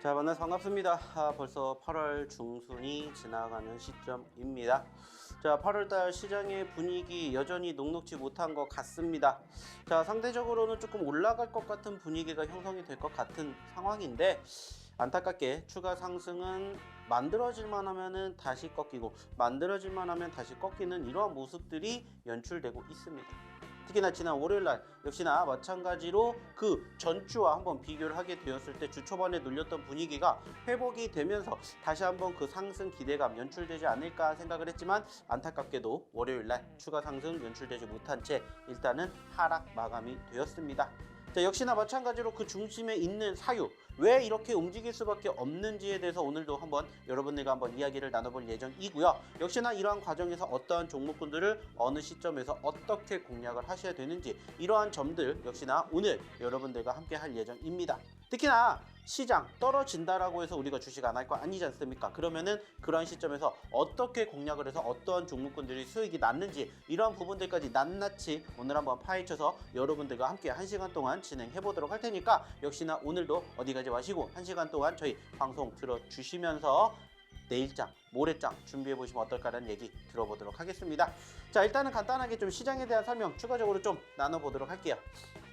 자, 만나서 반갑습니다. 벌써 8월 중순이 지나가는 시점입니다. 자, 8월달 시장의 분위기 여전히 녹록지 못한 것 같습니다. 자, 상대적으로는 조금 올라갈 것 같은 분위기가 형성이 될 것 같은 상황인데, 안타깝게 추가 상승은 만들어질만 하면은 다시 꺾이고, 만들어질만 하면 다시 꺾이는 이러한 모습들이 연출되고 있습니다. 특히나 지난 월요일날 역시나 마찬가지로 그 전주와 한번 비교를 하게 되었을 때 주 초반에 눌렸던 분위기가 회복이 되면서 다시 한번 그 상승 기대감 연출되지 않을까 생각을 했지만, 안타깝게도 월요일날 추가 상승 연출되지 못한 채 일단은 하락 마감이 되었습니다. 자, 역시나 마찬가지로 그 중심에 있는 사유, 왜 이렇게 움직일 수밖에 없는지에 대해서 오늘도 한번 여러분들과 한번 이야기를 나눠볼 예정이고요. 역시나 이러한 과정에서 어떠한 종목군들을 어느 시점에서 어떻게 공략을 하셔야 되는지, 이러한 점들 역시나 오늘 여러분들과 함께 할 예정입니다. 특히나 시장 떨어진다라고 해서 우리가 주식 안 할 거 아니지 않습니까? 그러면은 그런 시점에서 어떻게 공략을 해서 어떠한 종목군들이 수익이 났는지, 이러한 부분들까지 낱낱이 오늘 한번 파헤쳐서 여러분들과 함께 1시간 동안 진행해 보도록 할 테니까, 역시나 오늘도 어디 가지 마시고 1시간 동안 저희 방송 들어주시면서 내일장, 모레장 준비해 보시면 어떨까라는 얘기 들어보도록 하겠습니다. 자, 일단은 간단하게 좀 시장에 대한 설명 추가적으로 좀 나눠보도록 할게요.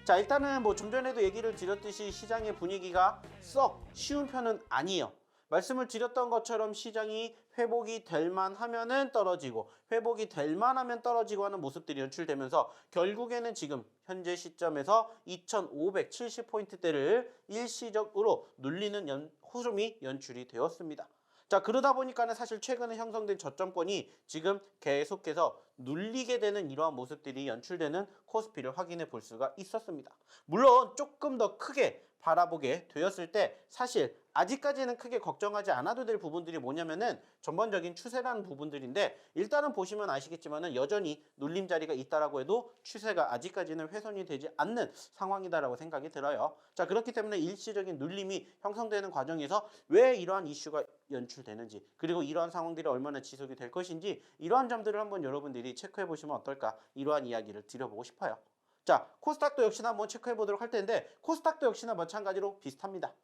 자, 일단은 뭐 좀 전에도 얘기를 드렸듯이 시장의 분위기가 썩 쉬운 편은 아니에요. 말씀을 드렸던 것처럼 시장이 회복이 될 만하면은 떨어지고, 회복이 될 만하면 떨어지고 하는 모습들이 연출되면서 결국에는 지금 현재 시점에서 2570포인트대를 일시적으로 눌리는 흐름이 연출이 되었습니다. 자, 그러다 보니까는 사실 최근에 형성된 저점권이 지금 계속해서 눌리게 되는 이러한 모습들이 연출되는 코스피를 확인해 볼 수가 있었습니다. 물론 조금 더 크게 바라보게 되었을 때 사실 아직까지는 크게 걱정하지 않아도 될 부분들이 뭐냐면은 전반적인 추세라는 부분들인데, 일단은 보시면 아시겠지만은 여전히 눌림 자리가 있다라고 해도 추세가 아직까지는 훼손이 되지 않는 상황이다라고 생각이 들어요. 자, 그렇기 때문에 일시적인 눌림이 형성되는 과정에서 왜 이러한 이슈가 연출되는지, 그리고 이러한 상황들이 얼마나 지속이 될 것인지, 이러한 점들을 한번 여러분들이 체크해 보시면 어떨까, 이러한 이야기를 드려보고 싶어요. 자, 코스닥도 역시나 한번 체크해 보도록 할 텐데, 코스닥도 역시나 마찬가지로 비슷합니다.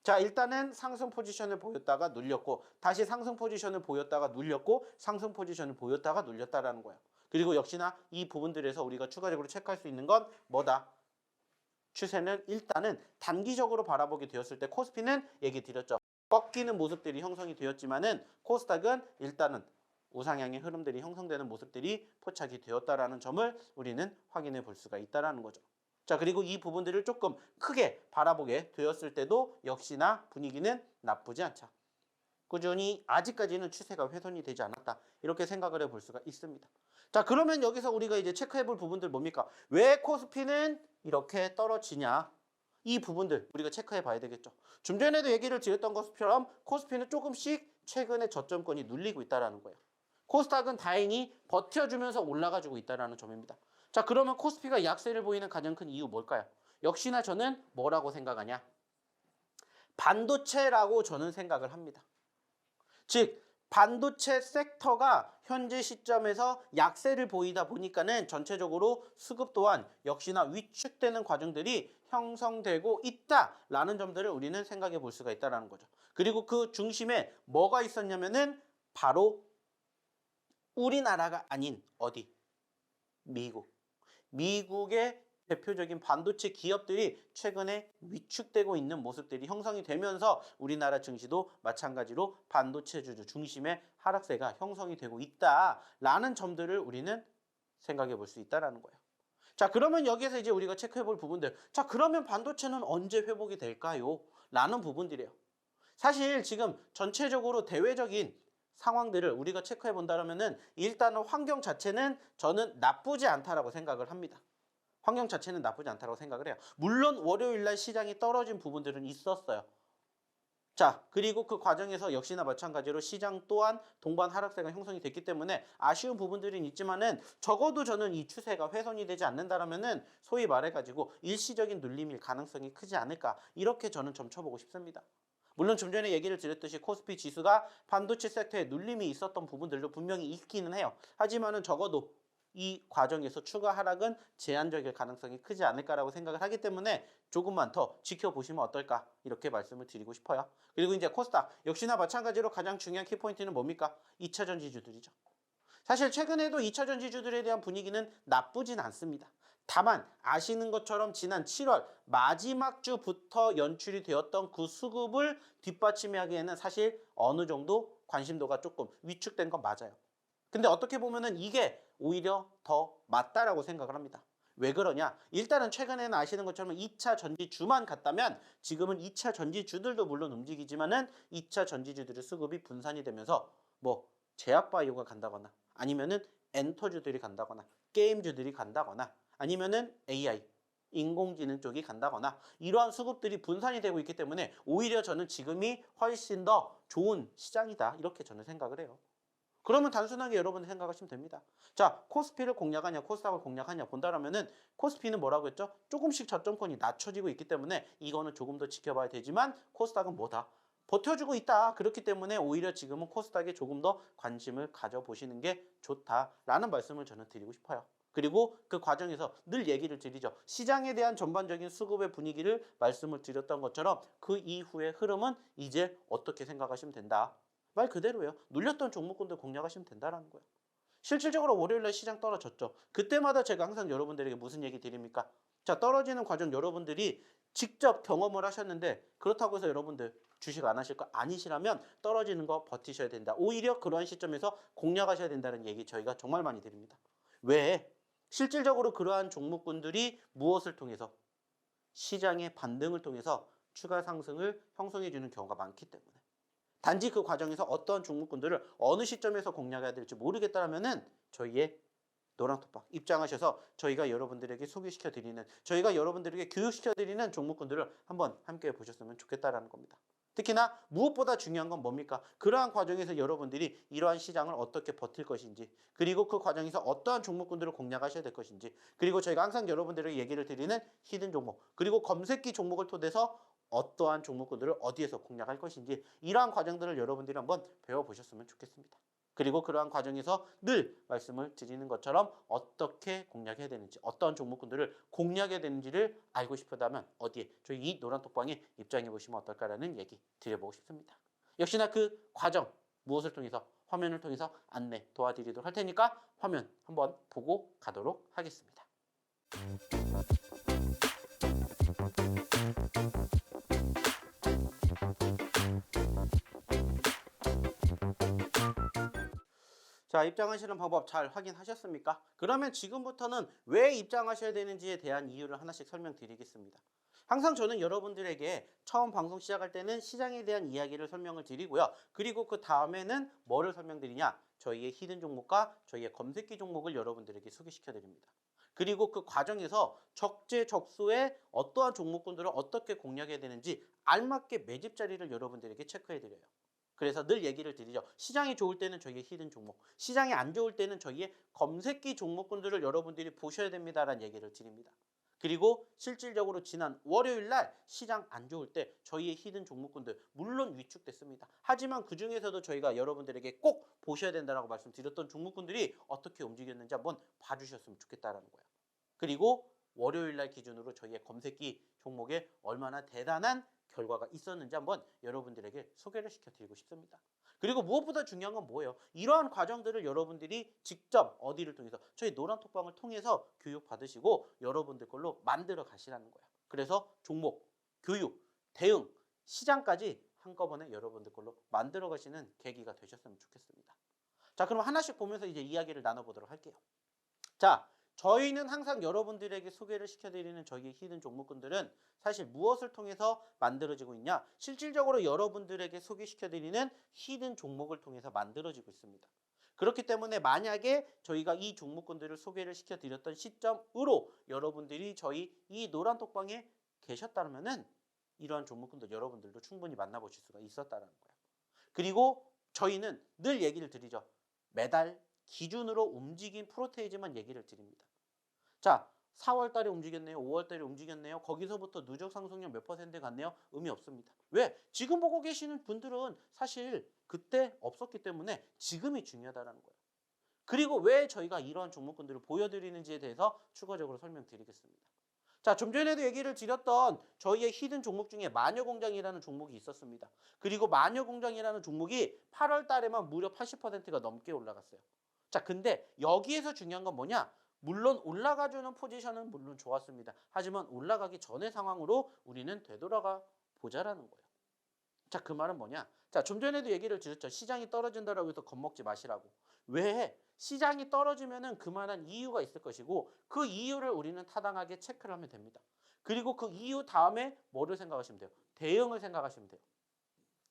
자, 일단은 상승 포지션을 보였다가 눌렸고, 다시 상승 포지션을 보였다가 눌렸고, 상승 포지션을 보였다가 눌렸다라는 거예요. 그리고 역시나 이 부분들에서 우리가 추가적으로 체크할 수 있는 건 뭐다? 추세는 일단은 단기적으로 바라보게 되었을 때 코스피는 얘기 드렸죠. 꺾이는 모습들이 형성이 되었지만은 코스닥은 일단은 우상향의 흐름들이 형성되는 모습들이 포착이 되었다라는 점을 우리는 확인해 볼 수가 있다라는 거죠. 자, 그리고 이 부분들을 조금 크게 바라보게 되었을 때도 역시나 분위기는 나쁘지 않죠. 꾸준히 아직까지는 추세가 훼손이 되지 않았다, 이렇게 생각을 해볼 수가 있습니다. 자, 그러면 여기서 우리가 이제 체크해 볼 부분들 뭡니까? 왜 코스피는 이렇게 떨어지냐? 이 부분들 우리가 체크해 봐야 되겠죠. 좀 전에도 얘기를 드렸던 것처럼 코스피는 조금씩 최근에 저점권이 눌리고 있다는 거예요. 코스닥은 다행히 버텨주면서 올라가지고 있다는 점입니다. 자, 그러면 코스피가 약세를 보이는 가장 큰 이유 뭘까요? 역시나 저는 뭐라고 생각하냐? 반도체라고 저는 생각을 합니다. 즉, 반도체 섹터가 현재 시점에서 약세를 보이다 보니까는 전체적으로 수급 또한 역시나 위축되는 과정들이 형성되고 있다라는 점들을 우리는 생각해 볼 수가 있다는 거죠. 그리고 그 중심에 뭐가 있었냐면은 바로 우리나라가 아닌 어디? 미국. 미국의 대표적인 반도체 기업들이 최근에 위축되고 있는 모습들이 형성이 되면서 우리나라 증시도 마찬가지로 반도체 주주 중심의 하락세가 형성이 되고 있다라는 점들을 우리는 생각해 볼 수 있다는 거예요. 자, 그러면 여기에서 이제 우리가 체크해 볼 부분들, 자, 그러면 반도체는 언제 회복이 될까요? 라는 부분들이에요. 사실 지금 전체적으로 대외적인 상황들을 우리가 체크해 본다면은 일단은 환경 자체는 저는 나쁘지 않다라고 생각을 합니다. 환경 자체는 나쁘지 않다고 생각을 해요. 물론 월요일날 시장이 떨어진 부분들은 있었어요. 자, 그리고 그 과정에서 역시나 마찬가지로 시장 또한 동반 하락세가 형성이 됐기 때문에 아쉬운 부분들은 있지만은, 적어도 저는 이 추세가 훼손이 되지 않는다라면은 소위 말해가지고 일시적인 눌림일 가능성이 크지 않을까, 이렇게 저는 좀 쳐보고 싶습니다. 물론 좀 전에 얘기를 드렸듯이 코스피 지수가 반도체 섹터에 눌림이 있었던 부분들도 분명히 있기는 해요. 하지만은 적어도 이 과정에서 추가 하락은 제한적일 가능성이 크지 않을까라고 생각을 하기 때문에 조금만 더 지켜보시면 어떨까 이렇게 말씀을 드리고 싶어요. 그리고 이제 코스닥 역시나 마찬가지로 가장 중요한 키포인트는 뭡니까? 2차 전지주들이죠. 사실 최근에도 2차 전지주들에 대한 분위기는 나쁘진 않습니다. 다만 아시는 것처럼 지난 7월 마지막 주부터 연출이 되었던 그 수급을 뒷받침하기에는 사실 어느 정도 관심도가 조금 위축된 건 맞아요. 근데 어떻게 보면은 이게 오히려 더 맞다라고 생각을 합니다. 왜 그러냐? 일단은 최근에는 아시는 것처럼 2차 전지주만 갔다면 지금은 2차 전지주들도 물론 움직이지만은 2차 전지주들의 수급이 분산이 되면서 뭐 제약바이오가 간다거나 아니면은 엔터주들이 간다거나 게임주들이 간다거나 아니면은 AI 인공지능 쪽이 간다거나 이러한 수급들이 분산이 되고 있기 때문에 오히려 저는 지금이 훨씬 더 좋은 시장이다 이렇게 저는 생각을 해요. 그러면 단순하게 여러분들 생각하시면 됩니다. 자, 코스피를 공략하냐, 코스닥을 공략하냐 본다라면은 코스피는 뭐라고 했죠? 조금씩 저점권이 낮춰지고 있기 때문에 이거는 조금 더 지켜봐야 되지만 코스닥은 뭐다? 버텨주고 있다. 그렇기 때문에 오히려 지금은 코스닥에 조금 더 관심을 가져보시는 게 좋다라는 말씀을 저는 드리고 싶어요. 그리고 그 과정에서 늘 얘기를 드리죠. 시장에 대한 전반적인 수급의 분위기를 말씀을 드렸던 것처럼 그 이후의 흐름은 이제 어떻게 생각하시면 된다. 말 그대로예요. 눌렸던 종목군들 공략하시면 된다라는 거예요. 실질적으로 월요일날 시장 떨어졌죠. 그때마다 제가 항상 여러분들에게 무슨 얘기 드립니까? 자, 떨어지는 과정 여러분들이 직접 경험을 하셨는데 그렇다고 해서 여러분들 주식 안 하실 거 아니시라면 떨어지는 거 버티셔야 된다. 오히려 그러한 시점에서 공략하셔야 된다는 얘기 저희가 정말 많이 드립니다. 왜? 실질적으로 그러한 종목군들이 무엇을 통해서 시장의 반등을 통해서 추가 상승을 형성해 주는 경우가 많기 때문에 단지 그 과정에서 어떤 종목군들을 어느 시점에서 공략해야 될지 모르겠다라면은 저희의 노랑톡방 입장하셔서 저희가 여러분들에게 소개시켜 드리는 저희가 여러분들에게 교육시켜 드리는 종목군들을 한번 함께 보셨으면 좋겠다라는 겁니다. 특히나 무엇보다 중요한 건 뭡니까? 그러한 과정에서 여러분들이 이러한 시장을 어떻게 버틸 것인지 그리고 그 과정에서 어떠한 종목군들을 공략하셔야 될 것인지 그리고 저희가 항상 여러분들에게 얘기를 드리는 히든 종목 그리고 검색기 종목을 토대서 어떠한 종목군들을 어디에서 공략할 것인지 이러한 과정들을 여러분들이 한번 배워보셨으면 좋겠습니다. 그리고 그러한 과정에서 늘 말씀을 드리는 것처럼 어떻게 공략해야 되는지 어떤 종목군들을 공략해야 되는지를 알고 싶다면 어디에 저희 이 노란톡방에 입장해 보시면 어떨까라는 얘기 드려보고 싶습니다. 역시나 그 과정 무엇을 통해서 화면을 통해서 안내 도와드리도록 할 테니까 화면 한번 보고 가도록 하겠습니다. 자, 입장하시는 방법 잘 확인하셨습니까? 그러면 지금부터는 왜 입장하셔야 되는지에 대한 이유를 하나씩 설명드리겠습니다. 항상 저는 여러분들에게 처음 방송 시작할 때는 시장에 대한 이야기를 설명을 드리고요. 그리고 그 다음에는 뭐를 설명드리냐? 저희의 히든 종목과 저희의 검색기 종목을 여러분들에게 소개시켜 드립니다. 그리고 그 과정에서 적재적소에 어떠한 종목군들을 어떻게 공략해야 되는지 알맞게 매집 자리를 여러분들에게 체크해 드려요. 그래서 늘 얘기를 드리죠. 시장이 좋을 때는 저희의 히든 종목, 시장이 안 좋을 때는 저희의 검색기 종목군들을 여러분들이 보셔야 됩니다라는 얘기를 드립니다. 그리고 실질적으로 지난 월요일 날 시장 안 좋을 때 저희의 히든 종목군들 물론 위축됐습니다. 하지만 그중에서도 저희가 여러분들에게 꼭 보셔야 된다라고 말씀드렸던 종목군들이 어떻게 움직였는지 한번 봐주셨으면 좋겠다라는 거예요. 그리고 월요일 날 기준으로 저희의 검색기 종목에 얼마나 대단한 결과가 있었는지 한번 여러분들에게 소개를 시켜드리고 싶습니다. 그리고 무엇보다 중요한 건 뭐예요? 이러한 과정들을 여러분들이 직접 어디를 통해서 저희 노란톡방을 통해서 교육받으시고 여러분들 걸로 만들어 가시라는 거예요. 그래서 종목, 교육, 대응, 시장까지 한꺼번에 여러분들 걸로 만들어 가시는 계기가 되셨으면 좋겠습니다. 자, 그럼 하나씩 보면서 이제 이야기를 나눠보도록 할게요. 자, 저희는 항상 여러분들에게 소개를 시켜드리는 저희의 히든 종목군들은 사실 무엇을 통해서 만들어지고 있냐? 실질적으로 여러분들에게 소개시켜드리는 히든 종목을 통해서 만들어지고 있습니다. 그렇기 때문에 만약에 저희가 이 종목군들을 소개를 시켜드렸던 시점으로 여러분들이 저희 이 노란톡방에 계셨다면은 이러한 종목군들 여러분들도 충분히 만나보실 수가 있었다는 거예요. 그리고 저희는 늘 얘기를 드리죠. 매달 기준으로 움직인 프로테이지만 얘기를 드립니다. 자, 4월 달에 움직였네요. 5월 달에 움직였네요. 거기서부터 누적 상승률 몇 퍼센트 갔네요. 의미 없습니다. 왜? 지금 보고 계시는 분들은 사실 그때 없었기 때문에 지금이 중요하다는 거예요. 그리고 왜 저희가 이러한 종목군들을 보여드리는지에 대해서 추가적으로 설명드리겠습니다. 자, 좀 전에도 얘기를 드렸던 저희의 히든 종목 중에 마녀공장이라는 종목이 있었습니다. 그리고 마녀공장이라는 종목이 8월 달에만 무려 80%가 넘게 올라갔어요. 자, 근데 여기에서 중요한 건 뭐냐? 물론 올라가주는 포지션은 물론 좋았습니다. 하지만 올라가기 전의 상황으로 우리는 되돌아가 보자라는 거예요. 자, 그 말은 뭐냐? 자, 좀 전에도 얘기를 드렸죠. 시장이 떨어진다라고 해서 겁먹지 마시라고. 왜? 시장이 떨어지면은 그만한 이유가 있을 것이고 그 이유를 우리는 타당하게 체크를 하면 됩니다. 그리고 그 이유 다음에 뭐를 생각하시면 돼요? 대응을 생각하시면 돼요.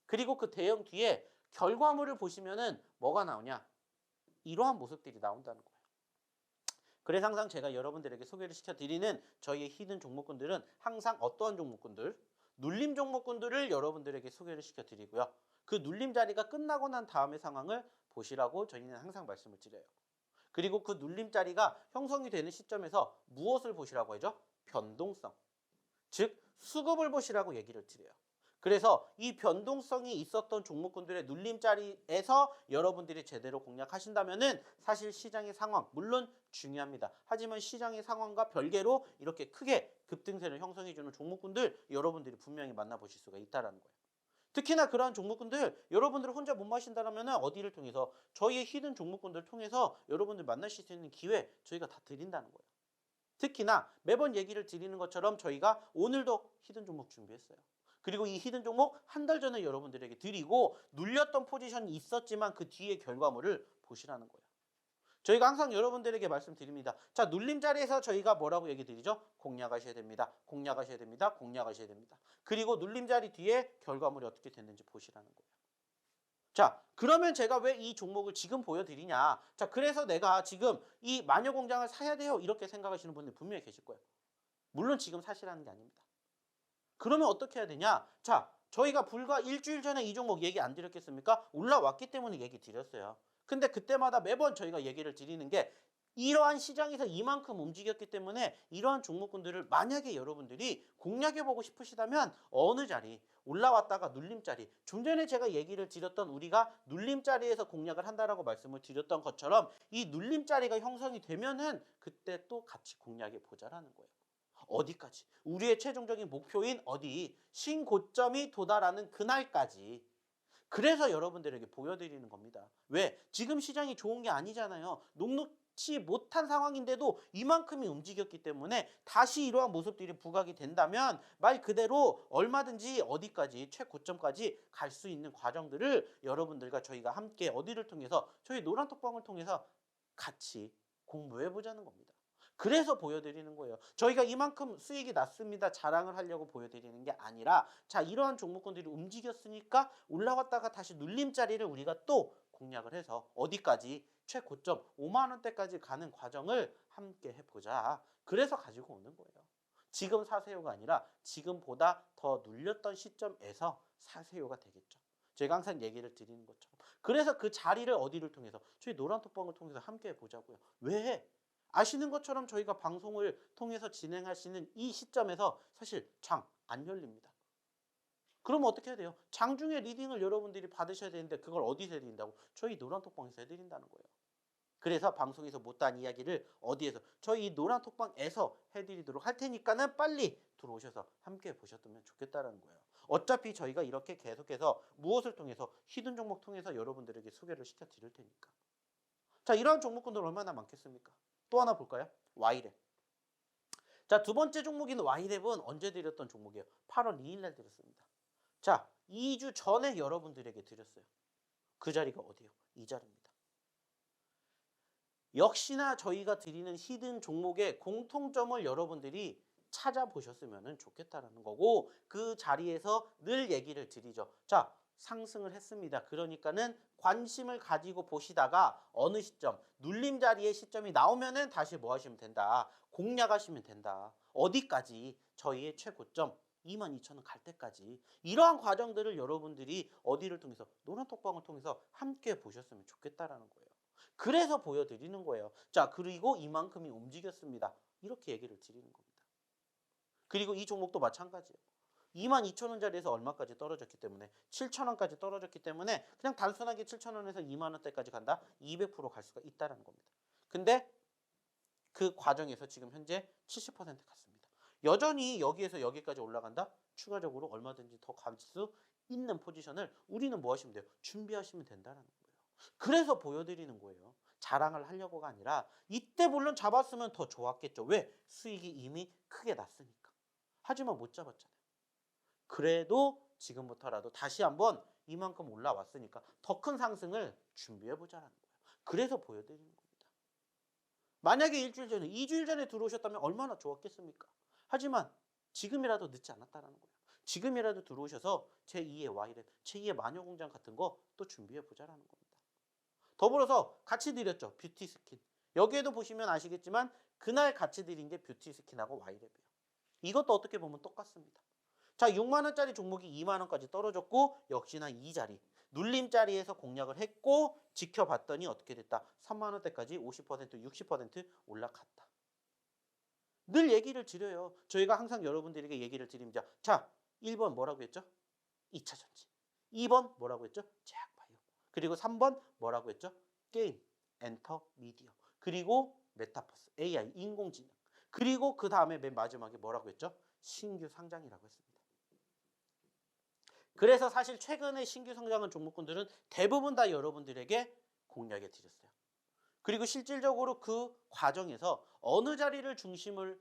그리고 그 대응 뒤에 결과물을 보시면은 뭐가 나오냐? 이러한 모습들이 나온다는 거예요. 그래서 항상 제가 여러분들에게 소개를 시켜드리는 저희의 히든 종목군들은 항상 어떠한 종목군들? 눌림 종목군들을 여러분들에게 소개를 시켜드리고요. 그 눌림 자리가 끝나고 난 다음의 상황을 보시라고 저희는 항상 말씀을 드려요. 그리고 그 눌림 자리가 형성이 되는 시점에서 무엇을 보시라고 하죠? 변동성. 즉 수급을 보시라고 얘기를 드려요. 그래서 이 변동성이 있었던 종목군들의 눌림자리에서 여러분들이 제대로 공략하신다면은 사실 시장의 상황 물론 중요합니다. 하지만 시장의 상황과 별개로 이렇게 크게 급등세를 형성해주는 종목군들 여러분들이 분명히 만나보실 수가 있다는 거예요. 특히나 그러한 종목군들 여러분들 혼자 못 마신다면 어디를 통해서 저희의 히든 종목군들 통해서 여러분들 만나실 수 있는 기회 저희가 다 드린다는 거예요. 특히나 매번 얘기를 드리는 것처럼 저희가 오늘도 히든 종목 준비했어요. 그리고 이 히든 종목 한 달 전에 여러분들에게 드리고 눌렸던 포지션이 있었지만 그 뒤에 결과물을 보시라는 거예요. 저희가 항상 여러분들에게 말씀드립니다. 자, 눌림 자리에서 저희가 뭐라고 얘기 드리죠? 공략하셔야 됩니다. 공략하셔야 됩니다. 공략하셔야 됩니다. 그리고 눌림 자리 뒤에 결과물이 어떻게 됐는지 보시라는 거예요. 자, 그러면 제가 왜 이 종목을 지금 보여드리냐? 자, 그래서 내가 지금 이 마녀공장을 사야 돼요. 이렇게 생각하시는 분들 분명히 계실 거예요. 물론 지금 사시라는 게 아닙니다. 그러면 어떻게 해야 되냐? 자, 저희가 불과 일주일 전에 이 종목 얘기 안 드렸겠습니까? 올라왔기 때문에 얘기 드렸어요. 근데 그때마다 매번 저희가 얘기를 드리는 게 이러한 시장에서 이만큼 움직였기 때문에 이러한 종목군들을 만약에 여러분들이 공략해보고 싶으시다면 어느 자리, 올라왔다가 눌림자리, 좀 전에 제가 얘기를 드렸던 우리가 눌림자리에서 공략을 한다라고 말씀을 드렸던 것처럼 이 눌림자리가 형성이 되면은 그때 또 같이 공략해 보자라는 거예요. 어디까지? 우리의 최종적인 목표인 어디? 신고점이 도달하는 그날까지. 그래서 여러분들에게 보여드리는 겁니다. 왜? 지금 시장이 좋은 게 아니잖아요. 녹록치 못한 상황인데도 이만큼이 움직였기 때문에 다시 이러한 모습들이 부각이 된다면 말 그대로 얼마든지 어디까지 최고점까지 갈 수 있는 과정들을 여러분들과 저희가 함께 어디를 통해서 저희 노란톡방을 통해서 같이 공부해 보자는 겁니다. 그래서 보여드리는 거예요. 저희가 이만큼 수익이 났습니다. 자랑을 하려고 보여드리는 게 아니라 자, 이러한 종목군들이 움직였으니까 올라왔다가 다시 눌림자리를 우리가 또 공략을 해서 어디까지 최고점 5만 원대까지 가는 과정을 함께 해보자. 그래서 가지고 오는 거예요. 지금 사세요가 아니라 지금보다 더 눌렸던 시점에서 사세요가 되겠죠. 제가 항상 얘기를 드리는 것처럼. 그래서 그 자리를 어디를 통해서 저희 노란톡방을 통해서 함께 해보자고요. 왜? 아시는 것처럼 저희가 방송을 통해서 진행하시는 이 시점에서 사실 장 안 열립니다. 그러면 어떻게 해야 돼요? 장중에 리딩을 여러분들이 받으셔야 되는데 그걸 어디서 해드린다고? 저희 노란톡방에서 해드린다는 거예요. 그래서 방송에서 못한 이야기를 어디에서? 저희 이 노란톡방에서 해드리도록 할 테니까는 빨리 들어오셔서 함께 보셨으면 좋겠다는 거예요. 어차피 저희가 이렇게 계속해서 무엇을 통해서 히든 종목 통해서 여러분들에게 소개를 시켜드릴 테니까. 자, 이러한 종목군들 얼마나 많겠습니까? 또 하나 볼까요? Y랩. 자, 두 번째 종목인 Y랩은 언제 드렸던 종목이에요? 8월 2일 날 드렸습니다. 자, 2주 전에 여러분들에게 드렸어요. 그 자리가 어디예요? 이 자리입니다. 역시나 저희가 드리는 히든 종목의 공통점을 여러분들이 찾아보셨으면 좋겠다라는 거고 그 자리에서 늘 얘기를 드리죠. 자, 상승을 했습니다. 그러니까는 관심을 가지고 보시다가 어느 시점, 눌림 자리의 시점이 나오면은 다시 뭐 하시면 된다. 공략하시면 된다. 어디까지? 저희의 최고점 22,000원 갈 때까지. 이러한 과정들을 여러분들이 어디를 통해서 노란톡방을 통해서 함께 보셨으면 좋겠다라는 거예요. 그래서 보여드리는 거예요. 자, 그리고 이만큼이 움직였습니다. 이렇게 얘기를 드리는 겁니다. 그리고 이 종목도 마찬가지예요. 22,000원짜리에서 얼마까지 떨어졌기 때문에 7,000원까지 떨어졌기 때문에 그냥 단순하게 7,000원에서 20,000원대까지 간다? 200%갈 수가 있다는 겁니다. 근데 그 과정에서 지금 현재 70% 갔습니다. 여전히 여기에서 여기까지 올라간다? 추가적으로 얼마든지 더 갈 수 있는 포지션을 우리는 뭐 하시면 돼요? 준비하시면 된다는 거예요. 그래서 보여드리는 거예요. 자랑을 하려고가 아니라 이때 물론 잡았으면 더 좋았겠죠. 왜? 수익이 이미 크게 났으니까. 하지만 못 잡았잖아요. 그래도 지금부터라도 다시 한번 이만큼 올라왔으니까 더 큰 상승을 준비해보자는 거예요. 그래서 보여드리는 겁니다. 만약에 일주일 전에, 2주일 전에 들어오셨다면 얼마나 좋았겠습니까? 하지만 지금이라도 늦지 않았다는 거예요. 지금이라도 들어오셔서 제2의 Y랩, 제2의 마녀공장 같은 거 또 준비해보자는 겁니다. 더불어서 같이 드렸죠. 뷰티 스킨. 여기에도 보시면 아시겠지만 그날 같이 드린 게 뷰티 스킨하고 Y랩이에요. 이것도 어떻게 보면 똑같습니다. 자, 6만 원짜리 종목이 2만 원까지 떨어졌고 역시나 이 자리 눌림자리에서 공략을 했고 지켜봤더니 어떻게 됐다. 3만 원대까지 50%, 60% 올라갔다. 늘 얘기를 드려요. 저희가 항상 여러분들에게 얘기를 드립니다. 자, 1번 뭐라고 했죠? 2차전지. 2번 뭐라고 했죠? 제약바이오. 그리고 3번 뭐라고 했죠? 게임, 엔터, 미디어. 그리고 메타버스, AI, 인공지능. 그리고 그 다음에 맨 마지막에 뭐라고 했죠? 신규 상장이라고 했습니다. 그래서 사실 최근에 신규 상장한 종목군들은 대부분 다 여러분들에게 공략해 드렸어요. 그리고 실질적으로 그 과정에서 어느 자리를 중심을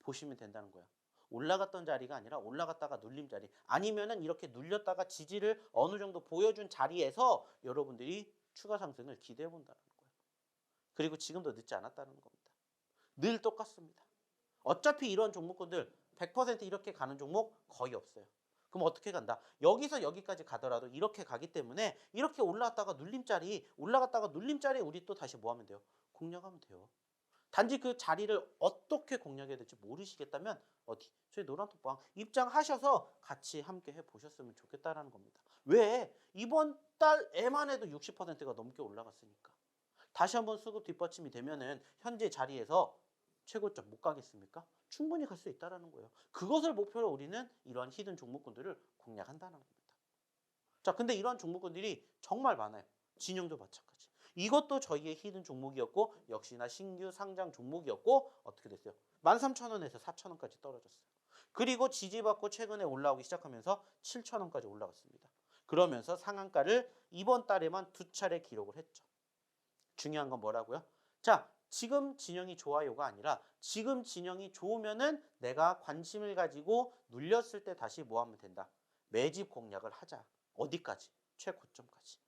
보시면 된다는 거예요. 올라갔던 자리가 아니라 올라갔다가 눌림 자리, 아니면은 이렇게 눌렸다가 지지를 어느 정도 보여준 자리에서 여러분들이 추가 상승을 기대해 본다는 거예요. 그리고 지금도 늦지 않았다는 겁니다. 늘 똑같습니다. 어차피 이런 종목군들 100% 이렇게 가는 종목 거의 없어요. 그럼 어떻게 간다? 여기서 여기까지 가더라도 이렇게 가기 때문에 이렇게 올라왔다가 눌림자리, 올라갔다가 눌림자리 우리 또 다시 뭐 하면 돼요? 공략하면 돼요. 단지 그 자리를 어떻게 공략해야 될지 모르시겠다면 어디? 저희 노란톡방 입장하셔서 같이 함께 해보셨으면 좋겠다라는 겁니다. 왜? 이번 달에만 해도 60%가 넘게 올라갔으니까. 다시 한번 수급 뒷받침이 되면은 현재 자리에서 최고점 못 가겠습니까? 충분히 갈 수 있다는 거예요. 그것을 목표로 우리는 이러한 히든 종목군들을 공략한다는 겁니다. 자, 근데 이러한 종목군들이 정말 많아요. 진영도 마찬가지. 이것도 저희의 히든 종목이었고 역시나 신규 상장 종목이었고 어떻게 됐어요? 13,000원에서 4,000원까지 떨어졌어요. 그리고 지지받고 최근에 올라오기 시작하면서 7,000원까지 올라갔습니다. 그러면서 상한가를 이번 달에만 2차례 기록을 했죠. 중요한 건 뭐라고요? 자, 지금 진영이 좋아요가 아니라 지금 진영이 좋으면은 내가 관심을 가지고 눌렸을 때 다시 뭐 하면 된다? 매집 공략을 하자. 어디까지? 최고점까지.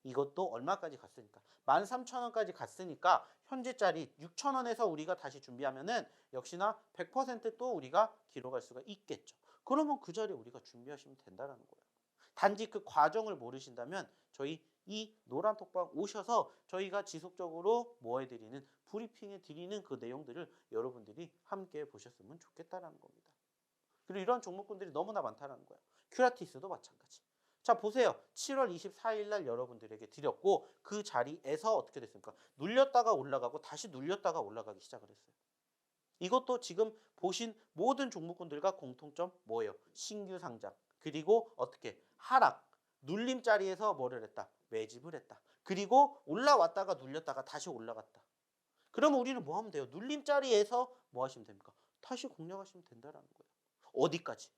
이것도 얼마까지 갔으니까? 13,000원까지 갔으니까 현재짜리 6,000원에서 우리가 다시 준비하면은 역시나 100%또 우리가 기록할 수가 있겠죠. 그러면 그 자리에 우리가 준비하시면 된다는 거예요. 단지 그 과정을 모르신다면 저희 이 노란톡방 오셔서 저희가 지속적으로 뭐 해드리는 브리핑해 드리는 그 내용들을 여러분들이 함께 보셨으면 좋겠다라는 겁니다. 그리고 이런 종목군들이 너무나 많다는 거예요. 큐라티스도 마찬가지. 자, 보세요. 7월 24일 날 여러분들에게 드렸고 그 자리에서 어떻게 됐습니까? 눌렸다가 올라가고 다시 눌렸다가 올라가기 시작을 했어요. 이것도 지금 보신 모든 종목군들과 공통점 뭐예요? 신규 상장. 그리고 어떻게? 하락. 눌림자리에서 뭐를 했다? 매집을 했다. 그리고 올라왔다가 눌렸다가 다시 올라갔다. 그러면 우리는 뭐 하면 돼요? 눌림자리에서 뭐 하시면 됩니까? 다시 공략하시면 된다는 거예요. 어디까지?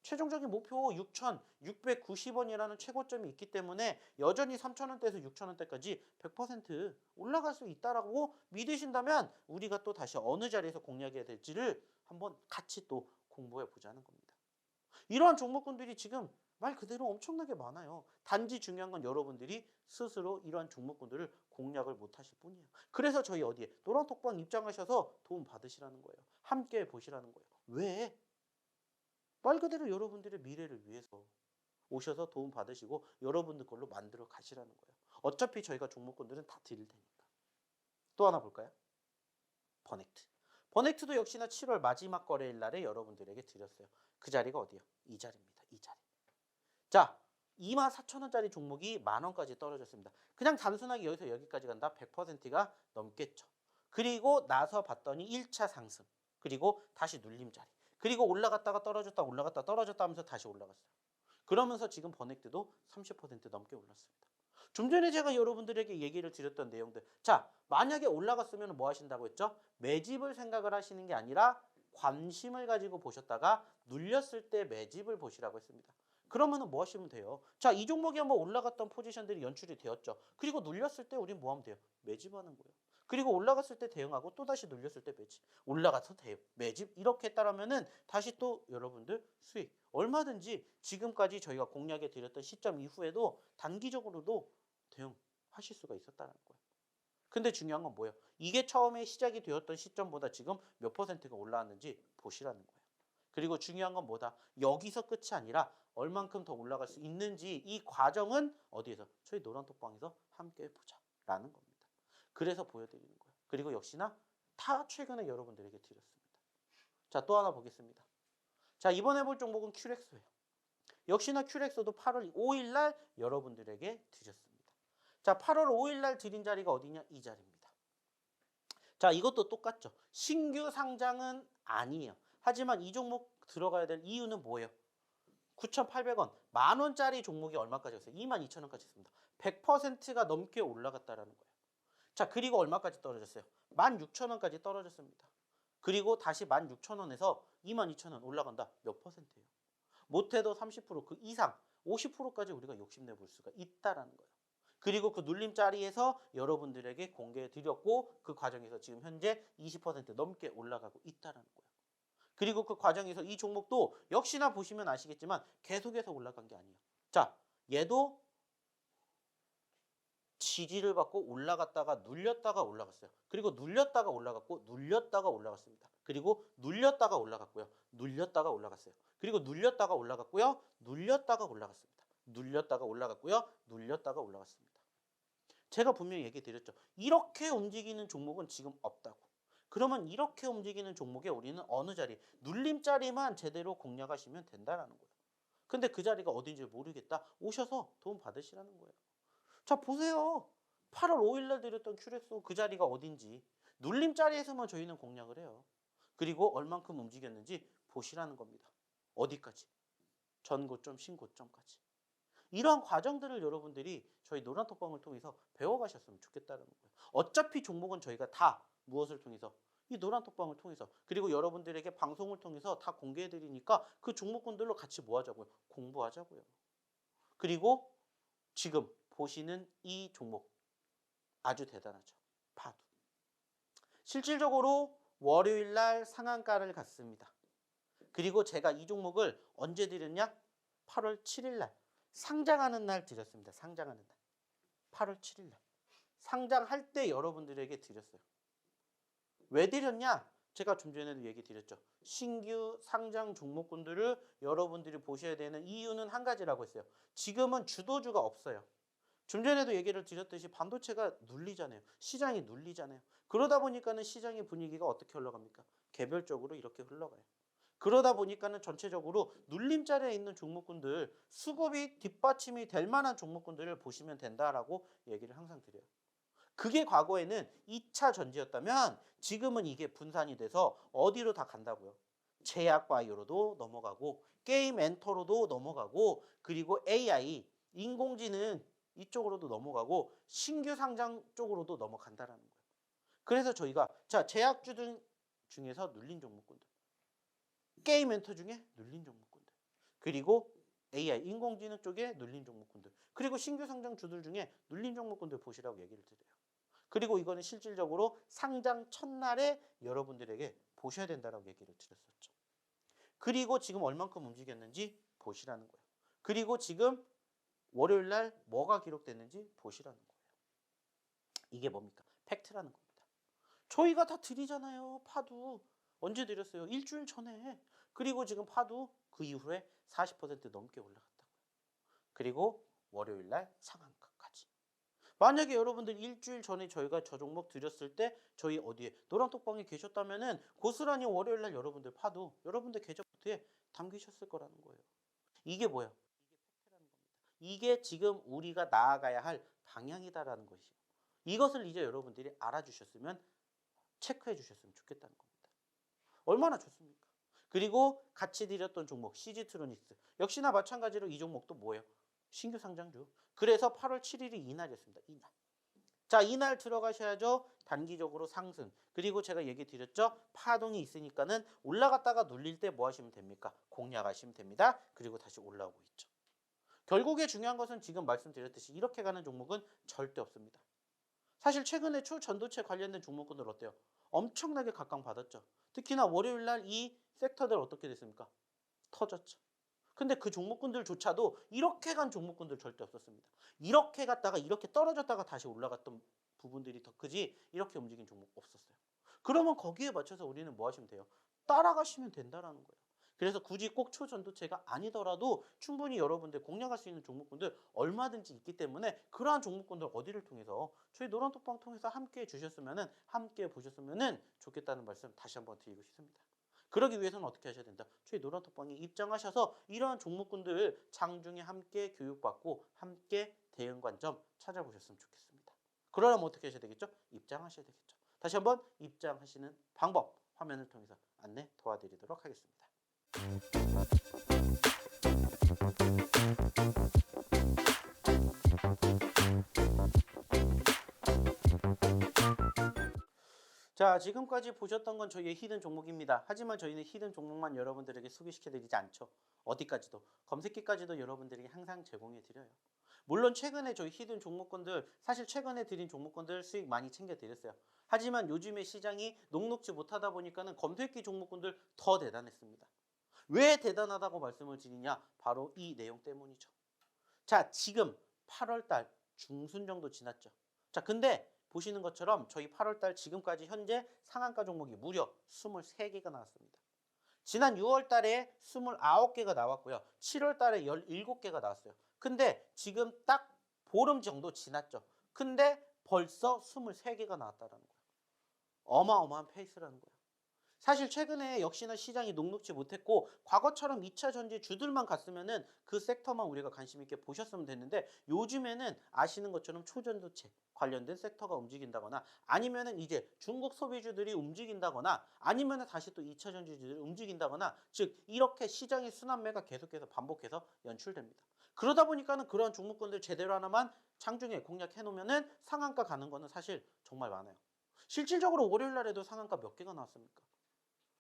최종적인 목표 6,690원이라는 최고점이 있기 때문에 여전히 3,000원대에서 6,000원대까지 100% 올라갈 수 있다라고 믿으신다면 우리가 또 다시 어느 자리에서 공략해야 될지를 한번 같이 또 공부해 보자는 겁니다. 이러한 종목군들이 지금 말 그대로 엄청나게 많아요. 단지 중요한 건 여러분들이 스스로 이러한 종목군들을 공략을 못 하실 뿐이에요. 그래서 저희 어디에 노란톡방 입장하셔서 도움 받으시라는 거예요. 함께 보시라는 거예요. 왜? 말 그대로 여러분들의 미래를 위해서 오셔서 도움 받으시고 여러분들 걸로 만들어 가시라는 거예요. 어차피 저희가 종목군들은 다 드릴 테니까. 또 하나 볼까요? 버넥트. 버넥트도 역시나 7월 마지막 거래일 날에 여러분들에게 드렸어요. 그 자리가 어디요? 이 자리입니다. 이 자리. 자, 24,000원짜리 종목이 만원까지 떨어졌습니다. 그냥 단순하게 여기서 여기까지 간다? 100%가 넘겠죠. 그리고 나서 봤더니 1차 상승. 그리고 다시 눌림자리. 그리고 올라갔다가 떨어졌다 올라갔다 떨어졌다 하면서 다시 올라갔어요. 그러면서 지금 버넥트도 30% 넘게 올랐습니다. 좀 전에 제가 여러분들에게 얘기를 드렸던 내용들. 자, 만약에 올라갔으면 뭐 하신다고 했죠? 매집을 생각을 하시는 게 아니라 관심을 가지고 보셨다가 눌렸을 때 매집을 보시라고 했습니다. 그러면은 뭐 하시면 돼요? 자, 이 종목이 한번 올라갔던 포지션들이 연출이 되었죠. 그리고 눌렸을 때 우린 뭐 하면 돼요? 매집하는 거예요. 그리고 올라갔을 때 대응하고 또다시 눌렸을 때 매집. 올라가서 매집. 이렇게 했다라면은 다시 또 여러분들 수익. 얼마든지 지금까지 저희가 공략해 드렸던 시점 이후에도 단기적으로도 대응하실 수가 있었다는 거예요. 근데 중요한 건 뭐예요? 이게 처음에 시작이 되었던 시점보다 지금 몇 퍼센트가 올라왔는지 보시라는 거예요. 그리고 중요한 건 뭐다? 여기서 끝이 아니라 얼만큼 더 올라갈 수 있는지 이 과정은 어디에서? 저희 노란톡방에서 함께 보자라는 겁니다. 그래서 보여드리는 거예요. 그리고 역시나 다 최근에 여러분들에게 드렸습니다. 자, 또 하나 보겠습니다. 자, 이번에 볼 종목은 큐렉스예요. 역시나 큐렉스도 8월 5일 날 여러분들에게 드렸습니다. 자, 8월 5일 날 드린 자리가 어디냐? 이 자리입니다. 자, 이것도 똑같죠. 신규 상장은 아니에요. 하지만 이 종목 들어가야 될 이유는 뭐예요? 9,800원, 만원짜리 종목이 얼마까지 갔어요? 22,000원까지 했습니다. 100%가 넘게 올라갔다라는 거예요. 자, 그리고 얼마까지 떨어졌어요? 16,000원까지 떨어졌습니다. 그리고 다시 16,000원에서 22,000원 올라간다. 몇 퍼센트예요? 못해도 30%그 이상 50%까지 우리가 욕심내 볼 수가 있다라는 거예요. 그리고 그 눌림자리에서 여러분들에게 공개해 드렸고 그 과정에서 지금 현재 20% 넘게 올라가고 있다라는 거예요. 그리고 그 과정에서 이 종목도 역시나 보시면 아시겠지만 계속해서 올라간 게 아니에요. 자, 얘도 지지를 받고 올라갔다가 눌렸다가 올라갔어요. 그리고 눌렸다가 올라갔고 눌렸다가 올라갔습니다. 그리고 눌렸다가 올라갔고요. 눌렸다가 올라갔어요. 그리고 눌렸다가 올라갔고요. 눌렸다가 올라갔습니다. 눌렸다가 올라갔고요. 눌렸다가 올라갔습니다. 제가 분명히 얘기 드렸죠. 이렇게 움직이는 종목은 지금 없다고. 그러면 이렇게 움직이는 종목에 우리는 어느 자리, 눌림자리만 제대로 공략하시면 된다는 거예요. 근데 그 자리가 어딘지 모르겠다. 오셔서 도움 받으시라는 거예요. 자, 보세요. 8월 5일 날 드렸던 큐렉스 그 자리가 어딘지. 눌림자리에서만 저희는 공략을 해요. 그리고 얼만큼 움직였는지 보시라는 겁니다. 어디까지? 전고점, 신고점까지. 이러한 과정들을 여러분들이 저희 노란톡방을 통해서 배워가셨으면 좋겠다는 거예요. 어차피 종목은 저희가 다 무엇을 통해서? 이 노란톡방을 통해서 그리고 여러분들에게 방송을 통해서 다 공개해드리니까 그 종목군들로 같이 뭐 하자고요? 공부하자고요. 그리고 지금 보시는 이 종목 아주 대단하죠. 파두. 실질적으로 월요일 날 상한가를 갔습니다. 그리고 제가 이 종목을 언제 드렸냐? 8월 7일 날 상장하는 날 드렸습니다. 상장하는 날. 8월 7일 날. 상장할 때 여러분들에게 드렸어요. 왜 드렸냐? 제가 좀 전에도 얘기 드렸죠. 신규 상장 종목군들을 여러분들이 보셔야 되는 이유는 한 가지라고 했어요. 지금은 주도주가 없어요. 좀 전에도 얘기를 드렸듯이 반도체가 눌리잖아요. 시장이 눌리잖아요. 그러다 보니까는 시장의 분위기가 어떻게 흘러갑니까? 개별적으로 이렇게 흘러가요. 그러다 보니까는 전체적으로 눌림자리에 있는 종목군들, 수급이 뒷받침이 될 만한 종목군들을 보시면 된다라고 얘기를 항상 드려요. 그게 과거에는 2차 전지였다면 지금은 이게 분산이 돼서 어디로 다 간다고요? 제약 바이오로도 넘어가고 게임 엔터로도 넘어가고 그리고 AI, 인공지능 이쪽으로도 넘어가고 신규 상장 쪽으로도 넘어간다라는 거예요. 그래서 저희가 자 제약주 중에서 눌린 종목군들, 게임 엔터 중에 눌린 종목군들, 그리고 AI, 인공지능 쪽에 눌린 종목군들, 그리고 신규 상장주들 중에 눌린 종목군들 보시라고 얘기를 드려요. 그리고 이거는 실질적으로 상장 첫날에 여러분들에게 보셔야 된다라고 얘기를 드렸었죠. 그리고 지금 얼만큼 움직였는지 보시라는 거예요. 그리고 지금 월요일 날 뭐가 기록됐는지 보시라는 거예요. 이게 뭡니까? 팩트라는 겁니다. 저희가 다 드리잖아요. 파도. 언제 드렸어요? 일주일 전에. 그리고 지금 파도 그 이후에 40% 넘게 올라갔다고요. 그리고 월요일 날 상한가까지. 만약에 여러분들 일주일 전에 저희가 저 종목 드렸을 때 저희 어디에 노란톡방에 계셨다면은 고스란히 월요일 날 여러분들 파도 여러분들 계좌부터에 담기셨을 거라는 거예요. 이게 뭐야? 이게 지금 우리가 나아가야 할 방향이다라는 것이요. 이것을 이제 여러분들이 알아주셨으면 체크해 주셨으면 좋겠다는 겁니다. 얼마나 좋습니까? 그리고 같이 드렸던 종목 CG트로닉스. 역시나 마찬가지로 이 종목도 뭐예요? 신규 상장주. 그래서 8월 7일이 이날이었습니다. 이날. 자, 이날 들어가셔야죠. 단기적으로 상승. 그리고 제가 얘기 드렸죠. 파동이 있으니까는 올라갔다가 눌릴 때 뭐 하시면 됩니까? 공략하시면 됩니다. 그리고 다시 올라오고 있죠. 결국에 중요한 것은 지금 말씀드렸듯이 이렇게 가는 종목은 절대 없습니다. 사실 최근에 초전도체 관련된 종목군들 어때요? 엄청나게 각광받았죠. 특히나 월요일 날 이 섹터들 어떻게 됐습니까? 터졌죠. 근데 그 종목군들조차도 이렇게 간 종목군들 절대 없었습니다. 이렇게 갔다가 이렇게 떨어졌다가 다시 올라갔던 부분들이 더 크지 이렇게 움직인 종목 없었어요. 그러면 거기에 맞춰서 우리는 뭐 하시면 돼요? 따라가시면 된다라는 거예요. 그래서 굳이 꼭 초전도체가 아니더라도 충분히 여러분들 공략할 수 있는 종목군들 얼마든지 있기 때문에 그러한 종목군들 어디를 통해서 저희 노란톡방 통해서 함께 해주셨으면은 함께 보셨으면은 좋겠다는 말씀 다시 한번 드리고 싶습니다. 그러기 위해서는 어떻게 하셔야 된다? 저희 노란톡방에 입장하셔서 이러한 종목군들 장중에 함께 교육받고 함께 대응 관점 찾아보셨으면 좋겠습니다. 그러려면 어떻게 하셔야 되겠죠? 입장하셔야 되겠죠. 다시 한번 입장하시는 방법 화면을 통해서 안내 도와드리도록 하겠습니다. 자, 지금까지 보셨던 건 저희의 히든 종목입니다. 하지만 저희는 히든 종목만 여러분들에게 소개시켜드리지 않죠. 어디까지도, 검색기까지도 여러분들에게 항상 제공해드려요. 물론 최근에 저희 히든 종목군들, 사실 최근에 드린 종목군들 수익 많이 챙겨드렸어요. 하지만 요즘에 시장이 녹록지 못하다 보니까는 검색기 종목군들 더 대단했습니다. 왜 대단하다고 말씀을 드리냐? 바로 이 내용 때문이죠. 자, 지금 8월달 중순 정도 지났죠. 자, 근데 보시는 것처럼 저희 8월달 지금까지 현재 상한가 종목이 무려 23개가 나왔습니다. 지난 6월달에 29개가 나왔고요. 7월달에 17개가 나왔어요. 근데 지금 딱 보름 정도 지났죠. 근데 벌써 23개가 나왔다는 거예요. 어마어마한 페이스라는 거예요. 사실 최근에 역시나 시장이 녹록지 못했고 과거처럼 2차 전지 주들만 갔으면은 그 섹터만 우리가 관심 있게 보셨으면 됐는데 요즘에는 아시는 것처럼 초전도체 관련된 섹터가 움직인다거나 아니면은 이제 중국 소비주들이 움직인다거나 아니면은 다시 또 2차 전지주들이 움직인다거나 즉 이렇게 시장의 순환매가 계속해서 반복해서 연출됩니다. 그러다 보니까는 그런 종목군들 제대로 하나만 장중에 공략해 놓으면은 상한가 가는 거는 사실 정말 많아요. 실질적으로 월요일 날에도 상한가 몇 개가 나왔습니까?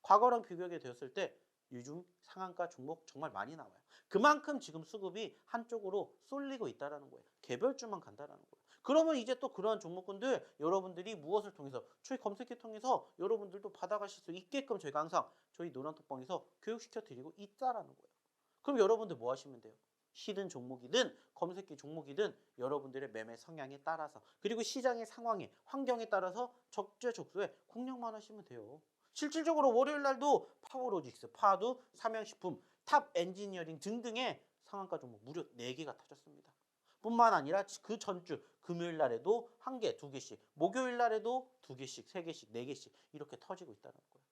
과거랑 비교하게 되었을 때 요즘 상한가 종목 정말 많이 나와요. 그만큼 지금 수급이 한쪽으로 쏠리고 있다는 거예요. 개별주만 간다는 거예요. 그러면 이제 또 그러한 종목군들 여러분들이 무엇을 통해서 저희 검색기 통해서 여러분들도 받아가실 수 있게끔 저희가 항상 저희 노란톡방에서 교육시켜 드리고 있다라는 거예요. 그럼 여러분들 뭐 하시면 돼요? 히든 종목이든 검색기 종목이든 여러분들의 매매 성향에 따라서 그리고 시장의 상황에 환경에 따라서 적재적소에 공략만 하시면 돼요. 실질적으로 월요일 날도 파워로직스, 파두, 삼양식품, 탑 엔지니어링 등등의 상한가 종목 무려 4개가 터졌습니다. 뿐만 아니라 그 전주 금요일 날에도 1개, 2개씩, 목요일 날에도 2개씩, 3개씩, 4개씩 이렇게 터지고 있다는 거예요.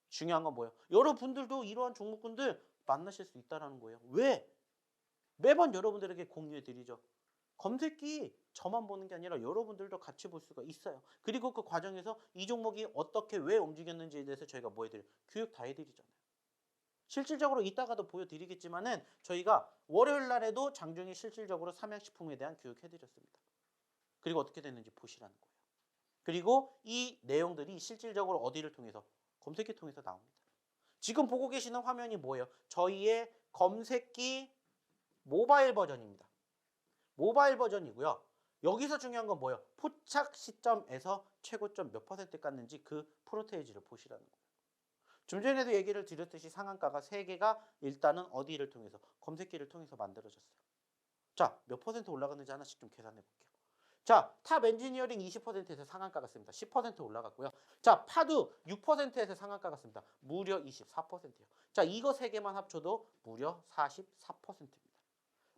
중요한 건 뭐예요? 여러분들도 이러한 종목군들 만나실 수 있다는 거예요. 왜? 매번 여러분들에게 공유해 드리죠. 검색기 저만 보는 게 아니라 여러분들도 같이 볼 수가 있어요. 그리고 그 과정에서 이 종목이 어떻게 왜 움직였는지에 대해서 저희가 뭐 해드려요? 교육 다 해드리잖아요. 실질적으로 이따가도 보여드리겠지만은 저희가 월요일 날에도 장중에 실질적으로 삼양식품에 대한 교육 해드렸습니다. 그리고 어떻게 됐는지 보시라는 거예요. 그리고 이 내용들이 실질적으로 어디를 통해서? 검색기 통해서 나옵니다. 지금 보고 계시는 화면이 뭐예요? 저희의 검색기 모바일 버전입니다. 모바일 버전이고요. 여기서 중요한 건 뭐예요? 포착 시점에서 최고점 몇 퍼센트 깠는지 그 프로테이지를 보시라는 거예요. 좀 전에도 얘기를 드렸듯이 상한가가 3개가 일단은 어디를 통해서? 검색기를 통해서 만들어졌어요. 자, 몇 퍼센트 올라갔는지 하나씩 좀 계산해 볼게요. 자, 탑 엔지니어링 20%에서 상한가 갔습니다. 10% 올라갔고요. 자, 파두 6%에서 상한가 갔습니다. 무려 24%예요. 자, 이거 3개만 합쳐도 무려 44%입니다.